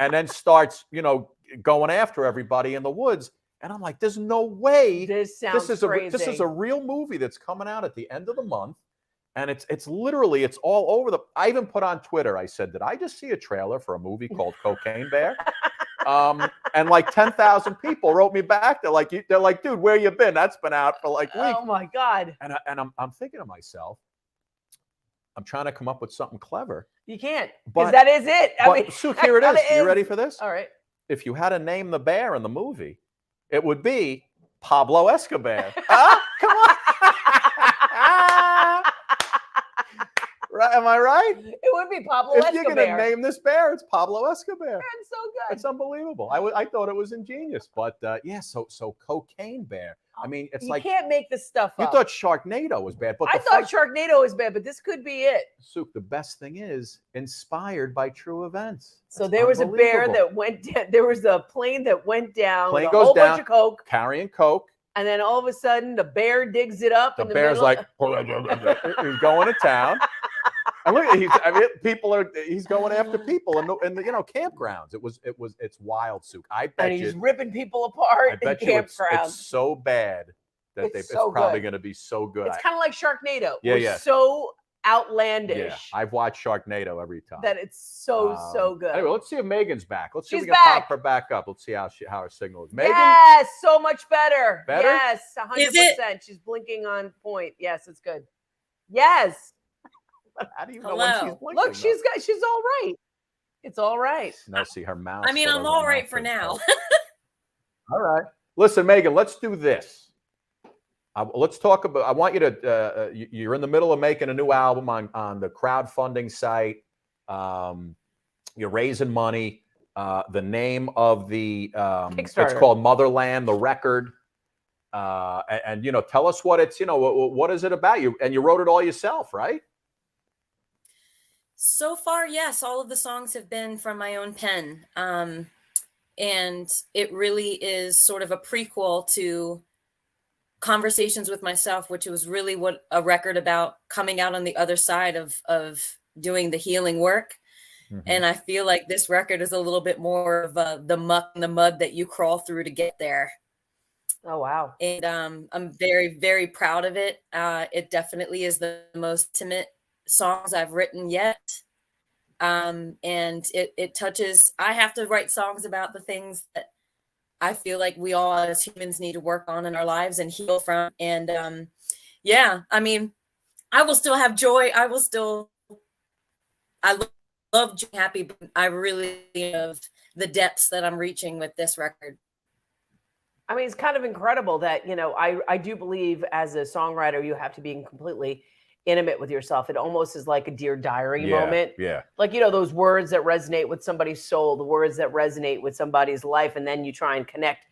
and then starts, going after everybody in the woods. And I'm like, there's no way this is crazy. This is a real movie that's coming out at the end of the month. And it's literally, it's all over I even put on Twitter, I said, did I just see a trailer for a movie called Cocaine Bear? And like 10,000 people wrote me back. They're like, dude, where you been? That's been out for like weeks. Oh my God. And I'm thinking to myself, I'm trying to come up with something clever. You can't, because that is it. I mean, Suk, here it is. You ready for this? All right. If you had to name the bear in the movie, it would be Pablo Escobar. Come on. Right? Am I right? It would be Pablo Escobar. If you're going to name this bear, it's Pablo Escobar. It's so good. It's unbelievable. I thought it was ingenious, but so Cocaine Bear. I mean, it's like you can't make this stuff up. You thought Sharknado was bad, but I thought Sharknado was bad, but this could be it. Suk, the best thing is inspired by true events. So there was a bear that went down. There was a plane that went down Plane with a goes whole down, bunch of coke, carrying coke. and then all of a sudden the bear digs it up. The in the bear's middle. like, he's going to town. And look, he's going after people in the campgrounds. It's wild, Suk. I bet and he's ripping people apart in campgrounds. It's so bad that it's probably going to be so good. It's kind of like Sharknado. Yeah, It's so outlandish. Yeah, I've watched Sharknado every time. That it's so good. Anyway, let's see if Megan's back. Let's see if we She's can back. pop her back up. Let's see how her signal is. Megan? Yes, so much better. Better? Yes, 100%. She's blinking on point. Yes, it's good. Yes. How do you know when she's blinking? Look, she's all right. It's all right. Now see her mouth. I mean, I'm all right for now. All right. Listen, Megan, let's do this. Let's talk about. I want you to. You're in the middle of making a new album on the crowdfunding site. You're raising money. The name of the it's called Motherland, the record. And tell us what it's. What is it about? You wrote it all yourself, right? So far, yes. All of the songs have been from my own pen. And it really is sort of a prequel to Conversations with Myself, which was really what a record about coming out on the other side of doing the healing work. Mm-hmm. And I feel like this record is a little bit more of the muck and the mud that you crawl through to get there. Oh, wow. And I'm very, very proud of it. It definitely is the most intimate songs I've written yet. And it touches, I have to write songs about the things that I feel like we all as humans need to work on in our lives and heal from. And I mean, I will still have joy. I love being happy, but I really love the depths that I'm reaching with this record. I mean, it's kind of incredible that, I do believe as a songwriter, you have to be completely intimate with yourself. It almost is like a Dear Diary moment. Yeah. Like, those words that resonate with somebody's soul, the words that resonate with somebody's life. And then you try and connect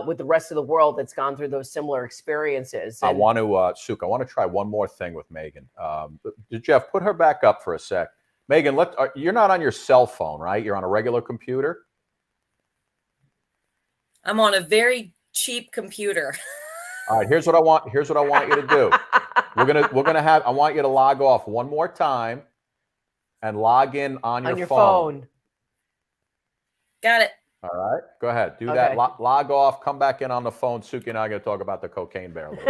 with the rest of the world that's gone through those similar experiences. I want to, Suk, I want to try one more thing with Megan. Jeff, put her back up for a sec. Megan, you're not on your cell phone, right? You're on a regular computer? I'm on a very cheap computer. All right, here's what I want you to do. We're gonna have. I want you to log off one more time, and log in on your phone. Got it. All right, go ahead. Do that. Log off. Come back in on the phone. Suki and I are gonna talk about the cocaine bear a little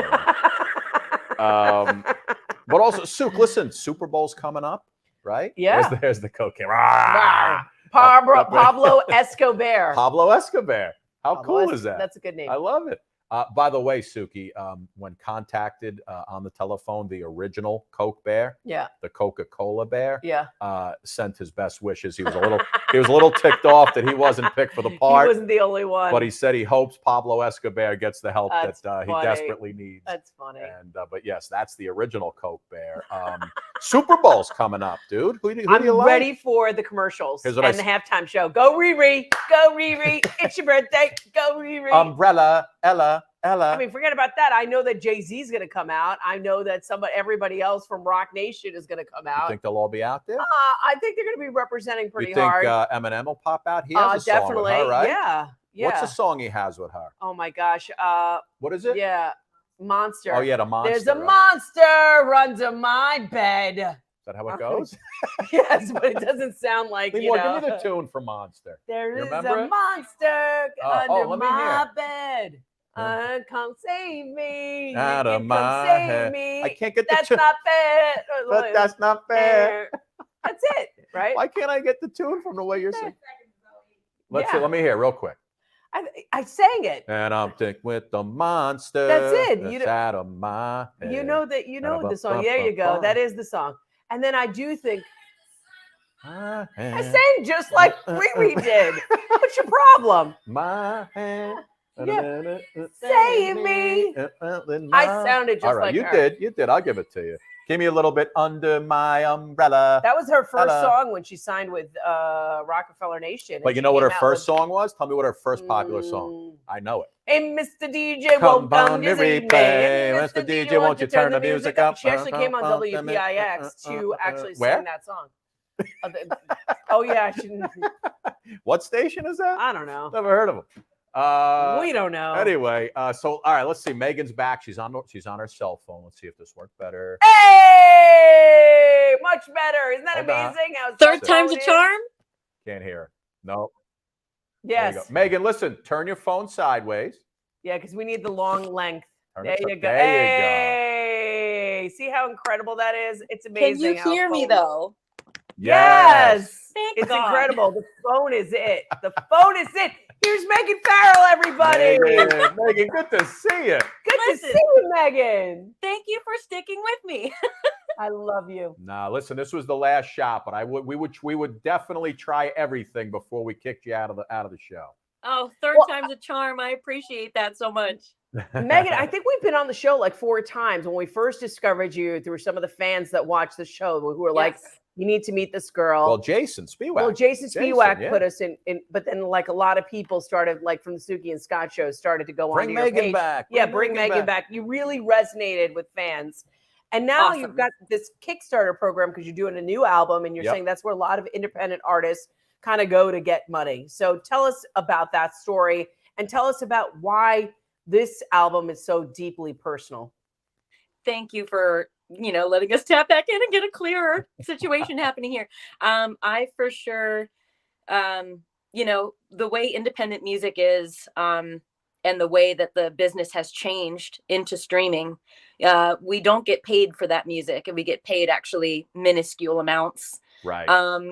bit. But also, Suk, listen, Super Bowl's coming up, right? Yeah. There's the cocaine. Pablo Escobar. Pablo Escobar. How cool is that? That's a good name. I love it. By the way, Suki, when contacted on the telephone, the original Coke Bear, the Coca-Cola Bear, sent his best wishes. He was a little ticked off that he wasn't picked for the part. He wasn't the only one. But he said he hopes Pablo Escobar gets the help That's that he funny. desperately needs. That's funny. And but yes, that's the original Coke Bear. Super Bowl's coming up, dude. Who do you like? I'm ready for the commercials and Here's what the halftime show. Go Riri, go Riri. It's your birthday. Go Riri. Umbrella, Ella. I mean, forget about that. I know that Jay-Z's going to come out. I know that everybody else from Rock Nation is going to come out. You think they'll all be out there? I think they're going to be representing pretty you think, hard. Eminem will pop out? He has a definitely. song with her, right? Yeah. What's the song he has with her? Oh my gosh. What is it? Yeah. Monster. Oh yeah, the monster. There's a monster under my bed. Is that how it goes? Yes, but it doesn't sound like, give me the tune for Monster. There is remember a it? monster under let me my hear. bed. Come save me. Out of my come save head. me. I can't get the That's tune. not fair. But that's not fair. That's it, right? Why can't I get the tune from the way you're singing? Let's see. Yeah. Let me hear real quick. I sang it. And I'm thick with the monster. That's it. That's out of my head. You know the song. There you go. That is the song. And then I do think I sang just like Riri did. What's your problem? My hand. Yeah. Save me. I sounded just all right, like you her. You did. I'll give it to you. Give me a little bit Under My Umbrella. That was her first Hello. song when she signed with Rockefeller Nation. But you know what her first song was? Tell me what her first popular song. I know it. Hey, Mr. DJ, won't come to this evening. replay. Mr. DJ, won't you turn the music up? She actually came on WPIX to actually Where? sing that song. Oh yeah, I shouldn't. What station is that? I don't know. Never heard of them. We don't know. Anyway, so all right, let's see. Megan's back. She's on her cell phone. Let's see if this worked better. Hey, much better. Isn't that Hold on. amazing? How Third cell time's phone a is? charm. Can't hear her. No. There you Yes. go. Megan, listen. Turn your phone sideways. Yeah, because we need the long length. Turn There it you up. go. There Hey, see how incredible that is? It's amazing. Can you how hear me phone- though? Yes. Thank It's God. incredible. The phone is it. The phone is it. Here's Meaghan Farrell, everybody. Megan, good to see you. Good to see you, Megan. Thank you for sticking with me. I love you. Nah, listen, this was the last shot, but we would definitely try everything before we kicked you out of the show. Oh, third time's a charm. I appreciate that so much. Megan, I think we've been on the show like 4 times. When we first discovered you, there were some of the fans that watched the show who were like, you need to meet this girl. Well, Jason Spiewak. Well, Jason Spiewak yeah. put us in, but then like a lot of people started, like from the Suki and Scott show, started to go Bring on your Megan page. back. Yeah, Bring bring Megan Megan back. You really resonated with fans. And now you've got this Kickstarter program because you're doing a new album and you're saying that's where a lot of independent artists kind of go to get money. So tell us about that story and tell us about why this album is so deeply personal. Thank you for, letting us tap back in and get a clearer situation happening here. I for sure, the way independent music is, and the way that the business has changed into streaming, we don't get paid for that music, and we get paid actually minuscule amounts. Right.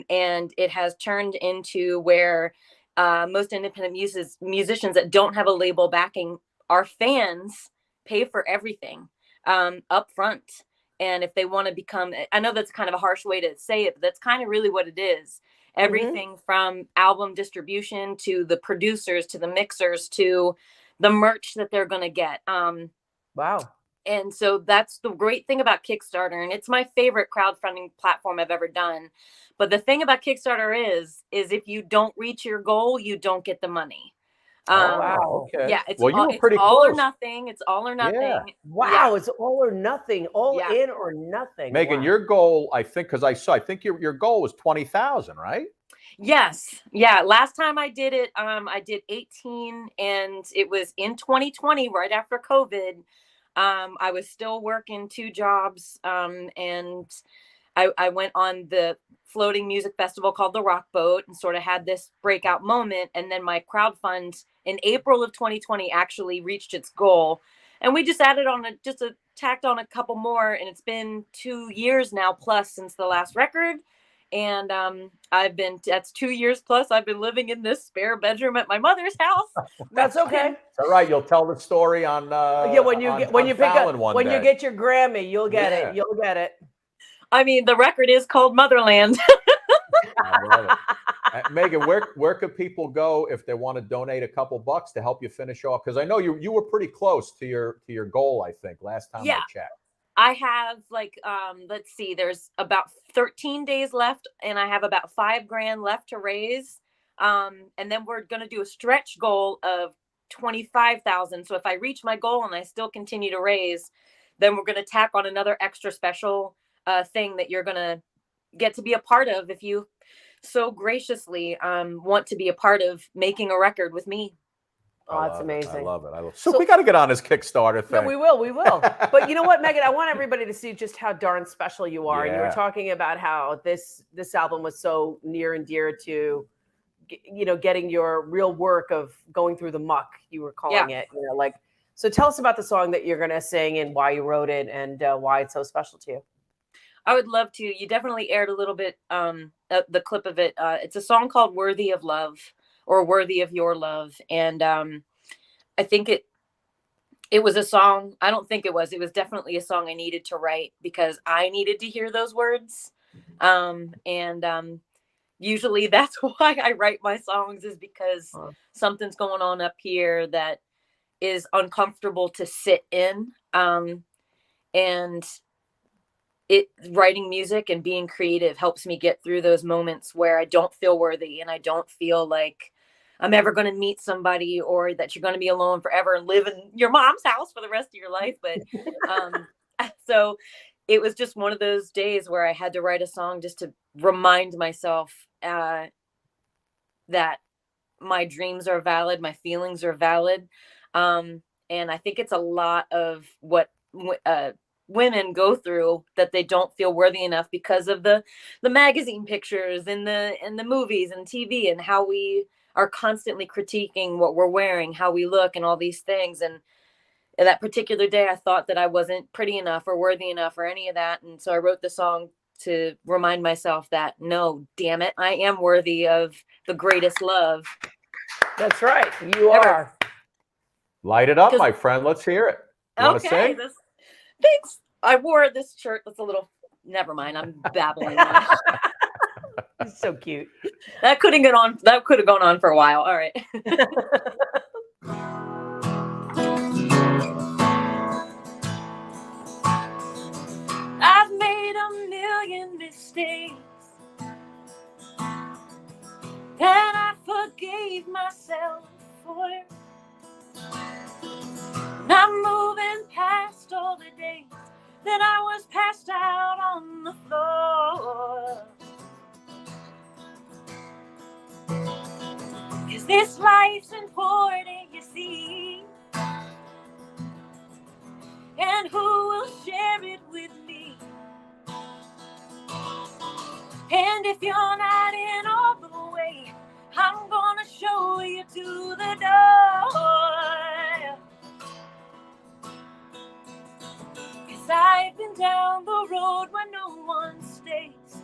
And it has turned into where most independent musicians that don't have a label backing, our fans pay for everything up front. And if they want to become, I know that's kind of a harsh way to say it, but that's kind of really what it is. Everything from album distribution to the producers, to the mixers, to the merch that they're going to get. Wow. And so that's the great thing about Kickstarter. And it's my favorite crowdfunding platform I've ever done. But the thing about Kickstarter is if you don't reach your goal, you don't get the money. Wow. Okay. Yeah, it's well, you all, were pretty it's all or close. nothing. It's all or nothing. Yeah. Wow, it's all or nothing, all Yeah. in or nothing. Megan, Wow. your goal, I think, because I think your goal was 20,000, right? Yes. Yeah. Last time I did it, I did 18, and it was in 2020, right after COVID. I was still working 2 jobs. And I went on the floating music festival called the Rock Boat and sort of had this breakout moment. And then my crowdfund in April of 2020 actually reached its goal. And we just added on tacked on a couple more. And it's been 2 years now plus since the last record. And that's 2 years plus I've been living in this spare bedroom at my mother's house. That's okay. It's all right. You'll tell the story on when you get your Grammy, you'll get Yeah. it. You'll get it. I mean, the record is called Motherland. I love it. Meaghan, where could people go if they want to donate a couple bucks to help you finish off? Because I know you were pretty close to your goal, I think, last time I checked. I have let's see, there's about 13 days left, and I have about $5,000 left to raise. And then we're going to do a stretch goal of 25,000. So if I reach my goal and I still continue to raise, then we're going to tack on another extra special thing that you're going to get to be a part of if you so graciously want to be a part of making a record with me. Oh, that's amazing. I love it. So we got to get on this Kickstarter thing. No, we will. But you know what, Meaghan? I want everybody to see just how darn special you are. Yeah. And you were talking about how this album was so near and dear to, getting your real work of going through the muck, you were calling it. So tell us about the song that you're going to sing and why you wrote it and why it's so special to you. I would love to. You definitely aired a little bit the clip of it. It's a song called Worthy of Love, or Worthy of Your Love. And I think it was a song. I don't think it was definitely a song I needed to write because I needed to hear those words. Usually that's why I write my songs, is because something's going on up here that is uncomfortable to sit in. And writing music and being creative helps me get through those moments where I don't feel worthy and I don't feel like I'm ever going to meet somebody, or that you're going to be alone forever and live in your mom's house for the rest of your life. But so it was just one of those days where I had to write a song just to remind myself that my dreams are valid, my feelings are valid. And I think it's a lot of what women go through, that they don't feel worthy enough because of the magazine pictures and the movies and TV, and how we are constantly critiquing what we're wearing, how we look, and all these things. And that particular day, I thought that I wasn't pretty enough or worthy enough or any of that. And so I wrote the song to remind myself that, no, damn it, I am worthy of the greatest love. That's right. You are. Light it up, my friend. Let's hear it. You want to sing? Thanks. I wore this shirt that's a little, never mind, I'm babbling. It's so cute. That could have gone on for a while. All right. I've made a million mistakes, and I forgave myself for it. And I'm moving past all the days that I was passed out on the floor. 'Cause this life's important, you see. And who will share it with me? And if you're not in all the way, I'm gonna show you to the door. 'Cause I've been down the road where no one stays,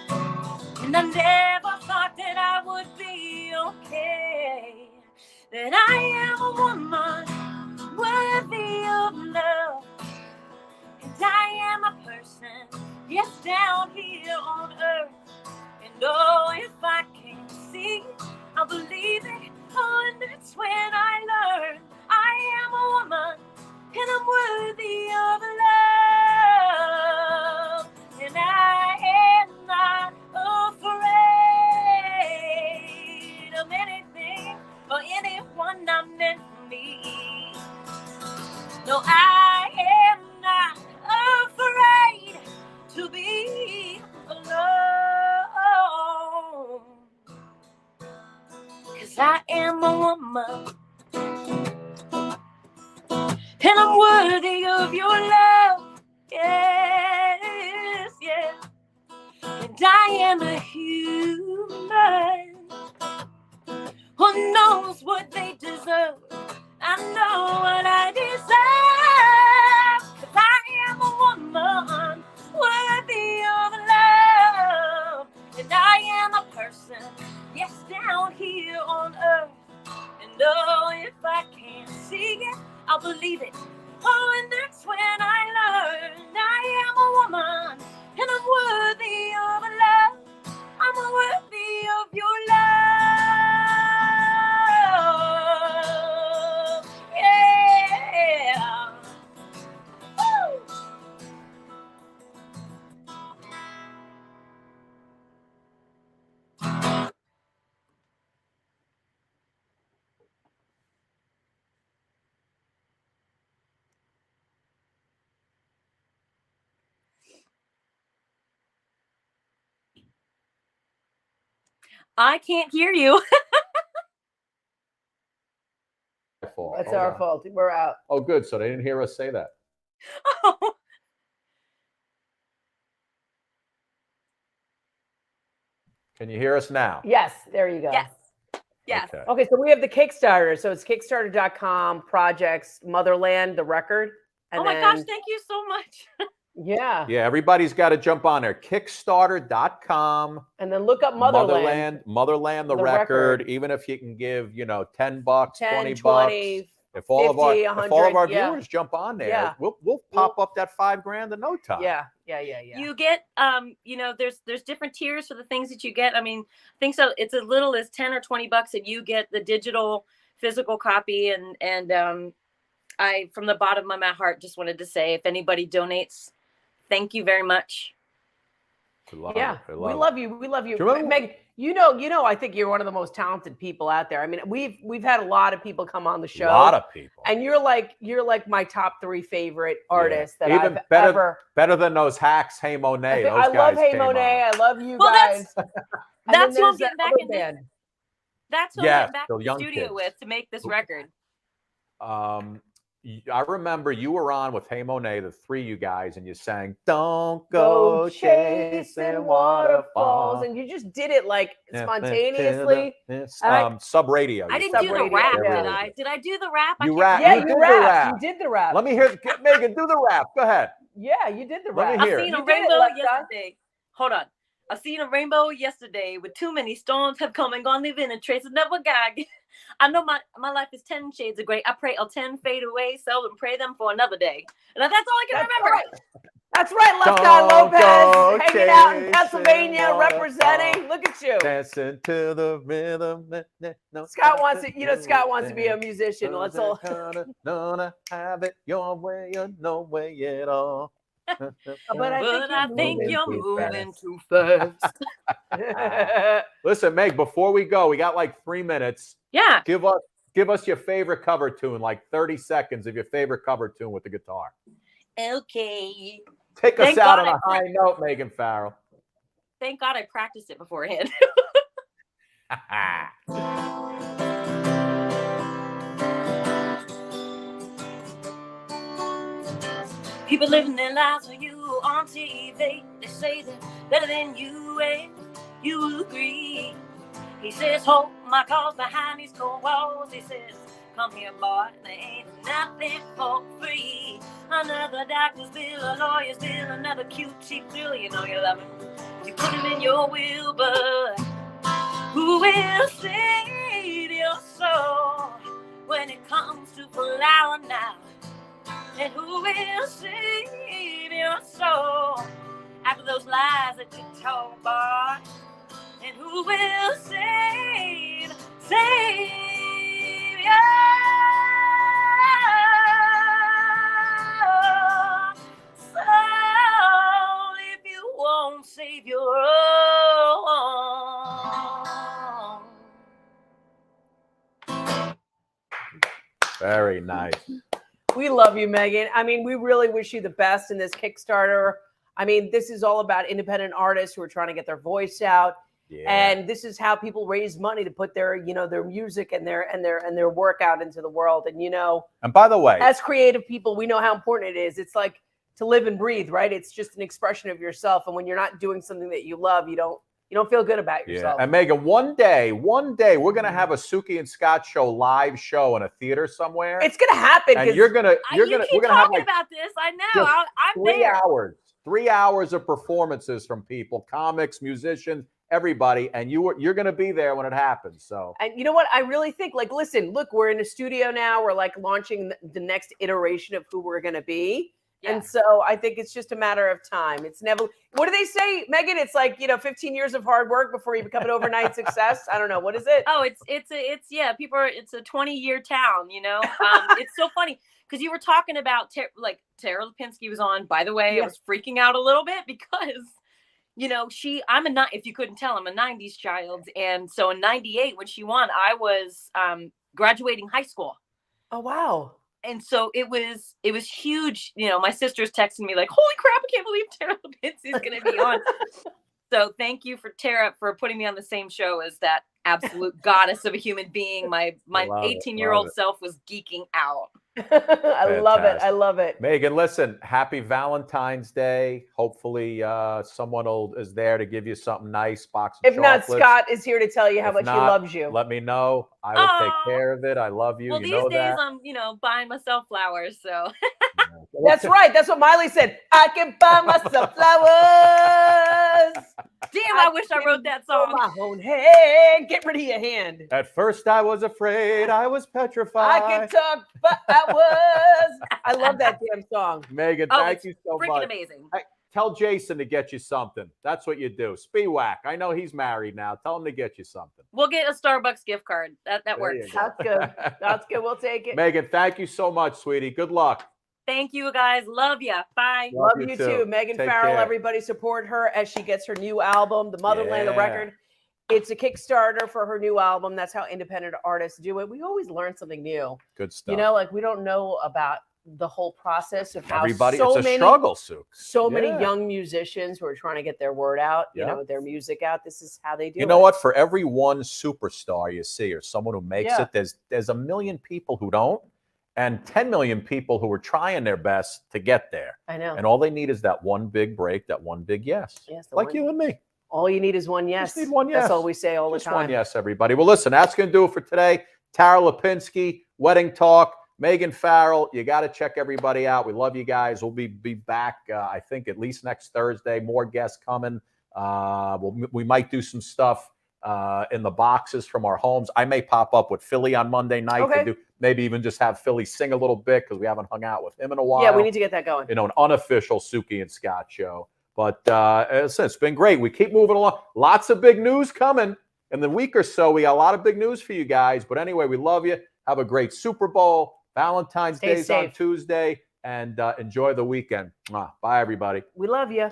and I never thought that I would be okay. That I am a woman worthy of love, and I am a person, yes, down here on earth. And oh, if I can't see, I'll believe it. Oh, and that's when I learn I am a woman, and I'm worthy of love. And I am not afraid of anything or anyone not meant for me. No, I am not afraid to be alone. woman, and I'm worthy of your love. Yes, yes. And I am a human who knows what they deserve. I know what I deserve. 'Cause I am a woman worthy of love. And I am a person, yes, down here on earth. And oh, if I can't see it, I'll believe it. Oh, and that's when I learned I am a woman, and I'm worthy of love. I'm worthy of your love. Yeah. Woo. I can't hear you. That's our fault. We're out. Oh, good. So they didn't hear us say that. Can you hear us now? Yes, there you go. Yes. Yes. Okay, so we have the Kickstarter. So it's kickstarter.com, projects, Motherland, the record. And Oh my gosh, thank you so much. Yeah. Yeah, everybody's got to jump on there. Kickstarter.com. And then look up Motherland. Motherland, the record. Even if you can give, $10, 10, 20 bucks. 20, If all 50, of our 100, yeah. viewers jump on there, Yeah. we'll pop up that $5,000 in no time. Yeah. You get there's different tiers for the things that you get. I mean, I think so it's as little as 10 or 20 bucks and you get the digital physical copy, and I, from the bottom of my heart, just wanted to say, if anybody donates, thank you very much. We love you. We love you. Do you remember- Meg, I think you're one of the most talented people out there. I mean, we've had a lot of people come on the show. A lot of people. And you're like my top 3 favorite artists that Even I've better, ever. better than those hacks. Hey Monet. I love Hey Monet. I love you guys. That's who I'm getting back in band. That's who I'm getting back in the studio with to make this record. I remember you were on with Hey Monet, the 3 of you guys, and you sang "Don't Go Chasing Waterfalls," and you just did it like spontaneously. Sub radio. I didn't do the rap, did I? Did I do the rap? You rap. Yeah, you did you the rapped. rap. You did the rap. Let me hear Megan do the rap. Go ahead. Yeah, you did the Let rap. me hear I it. seen a You did it, rainbow Left Eye. yesterday. Hold on. I seen a rainbow yesterday with too many storms have come and gone, leaving a trace of never God. I know my life is 10 shades of gray. I pray all 10 fade away, seldom pray them for another day. And that's all I can remember. Right. That's right, Left Eye Lopez, hanging out in Pennsylvania, representing. Look at you. Dancing to the rhythm. Scott wants to, Scott wants to be a musician. Let's all. Gonna have it your way or no way at all. But I think you're moving too fast. Listen, Meg, before we go, we got like 3 minutes. Yeah. Give us your favorite cover tune, like 30 seconds of your favorite cover tune with the guitar. Okay. Take us out on a high note, Meaghan Farrell. Thank God I practiced it beforehand. People living their lives for you on TV. They say they're better than you, and you agree. He says, hold my cause behind these cold walls. He says, come here, boy, there ain't nothing for free. Another doctor's bill, a lawyer's bill, another cute, cheap thrill. You know you love him. You put him in your will, but who will save your soul when it comes to flower now? And who will save your soul after those lies that you told, boy? And who will save your soul if you won't save your own? Very nice. We love you, Meaghan. I mean, we really wish you the best in this Kickstarter. I mean, this is all about independent artists who are trying to get their voice out. And this is how people raise money to put their, their music and their work out into the world. And, and by the way, as creative people, we know how important it is. It's like to live and breathe, right? It's just an expression of yourself. And when you're not doing something that you love, you don't feel good about yourself. And Megan, one day, we're going to have a Suki and Scott show live show in a theater somewhere. It's going to happen. And we're going to have like about this. I know. I'm 3 there. hours. 3 hours of performances from people, comics, musicians, everybody, and you're going to be there when it happens. So, and you know what? I really think, listen, look, we're in a studio now. We're launching the next iteration of who we're going to be. Yeah. And so I think it's just a matter of time. It's never, what do they say, Megan? It's 15 years of hard work before you become an overnight success. I don't know. What is it? Oh, it's it's a 20-year town, It's so funny because you were talking about Tara Lipinski was on, by the way. I was freaking out a little bit because, if you couldn't tell, I'm a 90s child. And so in 98, when she won, I was graduating high school. Oh, wow. And so it was huge. My sister's texting me like, holy crap, I can't believe Tara Lipinski's going to be on. So thank you for Tara for putting me on the same show as that absolute goddess of a human being. My 18-year-old self was geeking out. I love it. I love it. Megan, listen, happy Valentine's Day. Hopefully someone is there to give you something nice, box of chocolates. If not, Scott is here to tell you how much he loves you. Let me know. I will take care of it. I love you. Well, these days I'm, buying myself flowers. So that's right. That's what Miley said. I can buy myself flowers. Damn, I wish I wrote that song. My own hand. Get rid of your hand. At first I was afraid. I was petrified. I can talk for hours. I love that damn song. Megan, thank you so much. Freaking amazing. Tell Jason to get you something. That's what you do. Spiewak. I know he's married now. Tell him to get you something. We'll get a Starbucks gift card. That works. That's good. That's good. We'll take it. Megan, thank you so much, sweetie. Good luck. Thank you, guys. Love you. Bye. Love you too. Meaghan Farrell. Care. Everybody support her as she gets her new album, The Motherland, the record. It's a Kickstarter for her new album. That's how independent artists do it. We always learn something new. Good stuff. We don't know about the whole process of how it's a struggle, Sue. So many young musicians who are trying to get their word out, their music out. This is how they do it. You know what? For every one superstar you see or someone who makes it, there's a million people who don't. And 10 million people who are trying their best to get there. I know. And all they need is that one big break, that one big yes. Like you and me. All you need is one yes. Just need one yes. That's all we say all the time. One yes, everybody. Well, listen, that's going to do it for today. Tara Lipinski, Wedding Talk, Meaghan Farrell. You got to check everybody out. We love you guys. We'll be back, I think, at least next Thursday. More guests coming. We might do some stuff in the boxes from our homes. I may pop up with Philly on Monday night to do. Maybe even just have Philly sing a little bit because we haven't hung out with him in a while. Yeah, we need to get that going. An unofficial Suki and Scott show. But it's been great. We keep moving along. Lots of big news coming in the week or so. We got a lot of big news for you guys. But anyway, we love you. Have a great Super Bowl. Valentine's Day's on Tuesday. And enjoy the weekend. Bye, everybody. We love you.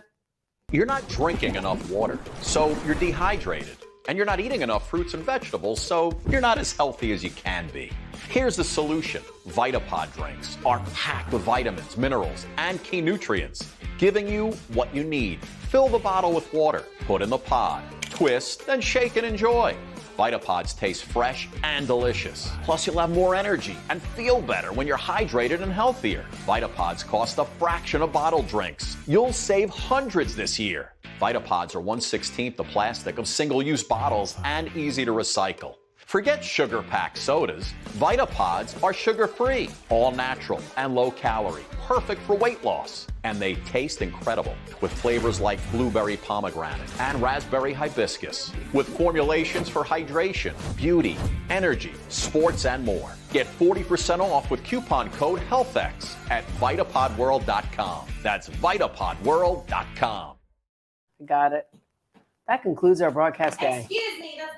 You're not drinking enough water, so you're dehydrated. And you're not eating enough fruits and vegetables, so you're not as healthy as you can be. Here's the solution. VitaPod drinks are packed with vitamins, minerals, and key nutrients, giving you what you need. Fill the bottle with water, put in the pod, twist, then shake and enjoy. VitaPods taste fresh and delicious. Plus, you'll have more energy and feel better when you're hydrated and healthier. VitaPods cost a fraction of bottled drinks. You'll save hundreds this year. VitaPods are 1/16 the plastic of single-use bottles and easy to recycle. Forget sugar-packed sodas. VitaPods are sugar-free, all-natural, and low-calorie, perfect for weight loss. And they taste incredible with flavors like blueberry pomegranate and raspberry hibiscus, with formulations for hydration, beauty, energy, sports, and more. Get 40% off with coupon code HealthX at VitapodWorld.com. That's VitapodWorld.com. Got it. That concludes our broadcast day. Excuse me, that's